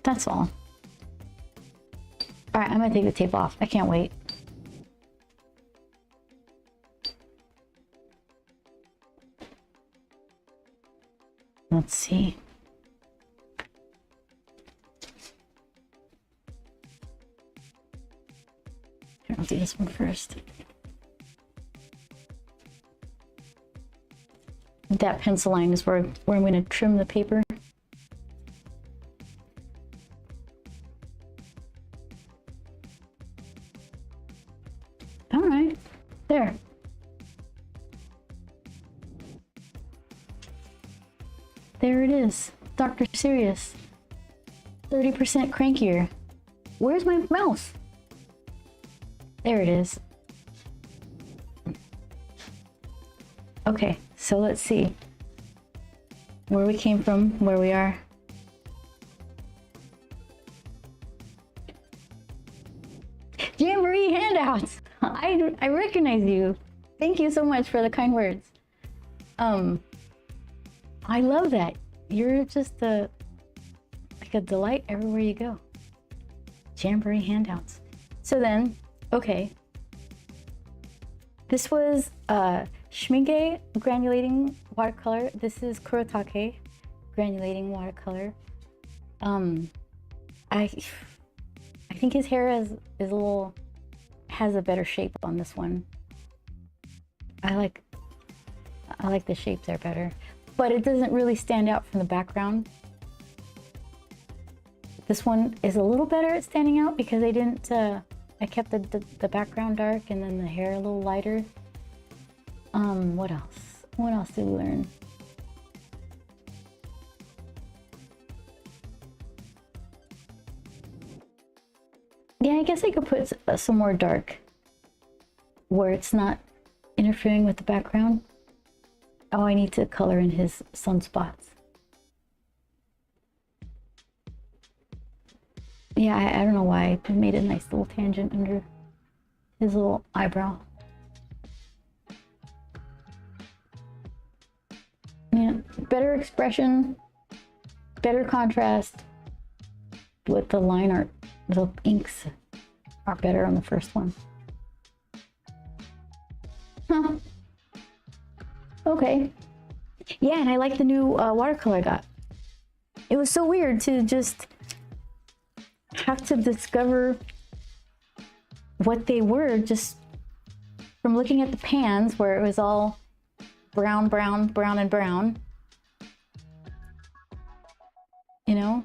That's all. All right, I'm gonna take the tape off. I can't wait. Let's see. Here, I'll do this one first. That pencil line is where I'm going to trim the paper. All right, there. There it is, Dr. Serious. 30% crankier. Where's my mouse? There it is. Okay, so let's see where we came from, where we are. Jamboree handouts. I recognize you. Thank you so much for the kind words. I love that. You're just like a delight everywhere you go. Jamboree handouts. So then, okay. This was Schmincke granulating watercolor. This is Kurotake granulating watercolor. I think his hair has a better shape on this one. I like the shape there better, but it doesn't really stand out from the background. This one is a little better at standing out because I didn't. I kept the background dark and then the hair a little lighter. What else? What else did we learn? Yeah, I guess I could put some more dark where it's not interfering with the background. Oh, I need to color in his sunspots. Yeah, I don't know why. I made a nice little tangent under his little eyebrow. Yeah, better expression, better contrast with the line art. The inks are better on the first one. Huh. Okay. Yeah, and I like the new watercolor I got. It was so weird to just have to discover what they were just from looking at the pans where it was all brown, brown, brown, and brown. You know?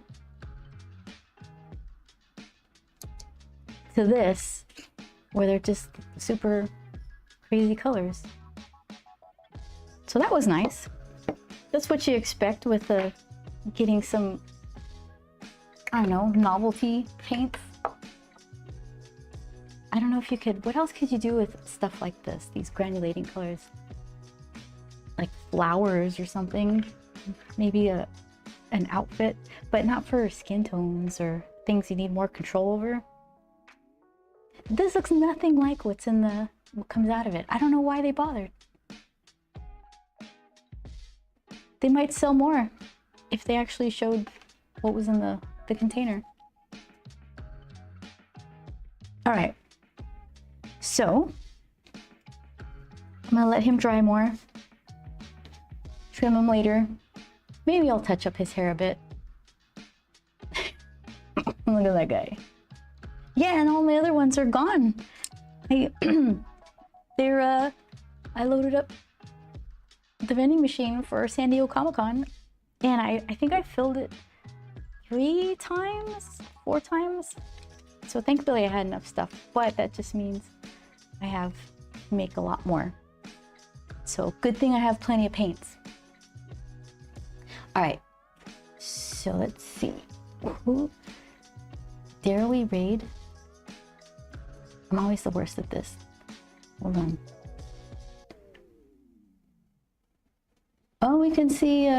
To this, where they're just super crazy colors. So that was nice. That's what you expect with getting some, I don't know, novelty paints. I don't know if you could, what else could you do with stuff like this, these granulating colors? Like flowers or something, maybe an outfit, but not for skin tones or things you need more control over. This looks nothing like what comes out of it. I don't know why they bothered. They might sell more if they actually showed what was in the container. All right. So I'm gonna let him dry more. Trim him later. Maybe I'll touch up his hair a bit. Look at that guy. Yeah, and all my other ones are gone. I loaded up the vending machine for San Diego Comic-Con, and I think I filled it 3 times, 4 times. So thankfully I had enough stuff, but that just means I have to make a lot more. So good thing I have plenty of paints. All right, so let's see. Who dare we raid? I'm always the worst at this. Hold on. Oh, we can see,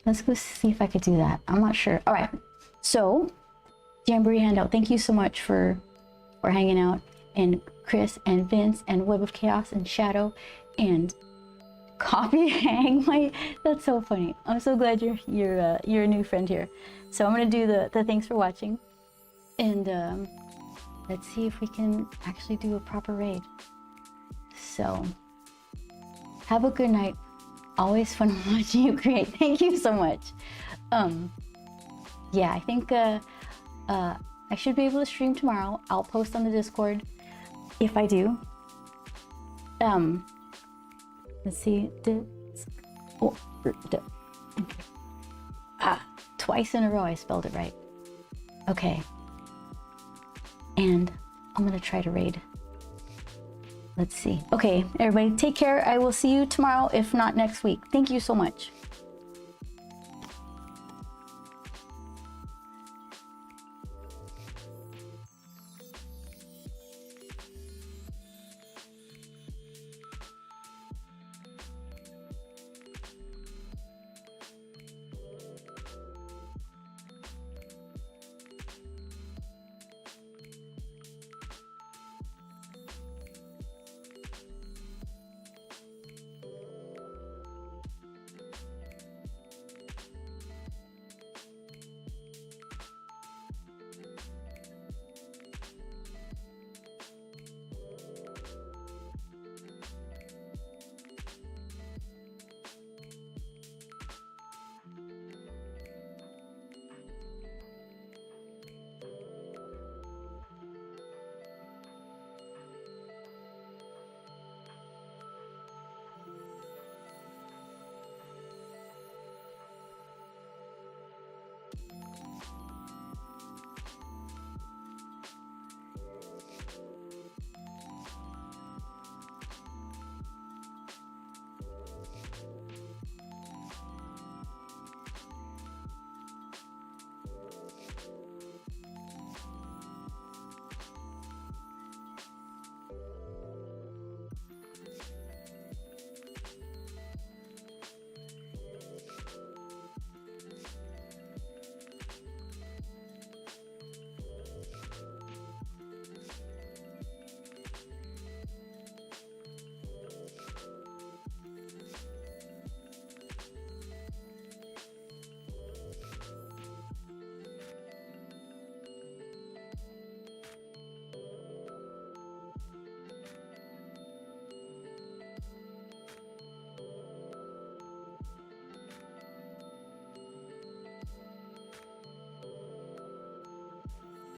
let's go see if I could do that. I'm not sure. All right, so Jamboree Handout, thank you so much for hanging out. And Chris and Vince and Web of Chaos and Shadow and Coffee Hang. That's so funny. I'm so glad you're a new friend here. So I'm gonna do the thanks for watching, and let's see if we can actually do a proper raid. So have a good night. Always fun watching you create. Thank you so much. Yeah, I think I should be able to stream tomorrow. I'll post on the Discord if I do. Let's see. Twice in a row I spelled it right. Okay. And I'm gonna try to raid. Let's see. Okay, everybody take care. I will see you tomorrow, if not next week. Thank you so much.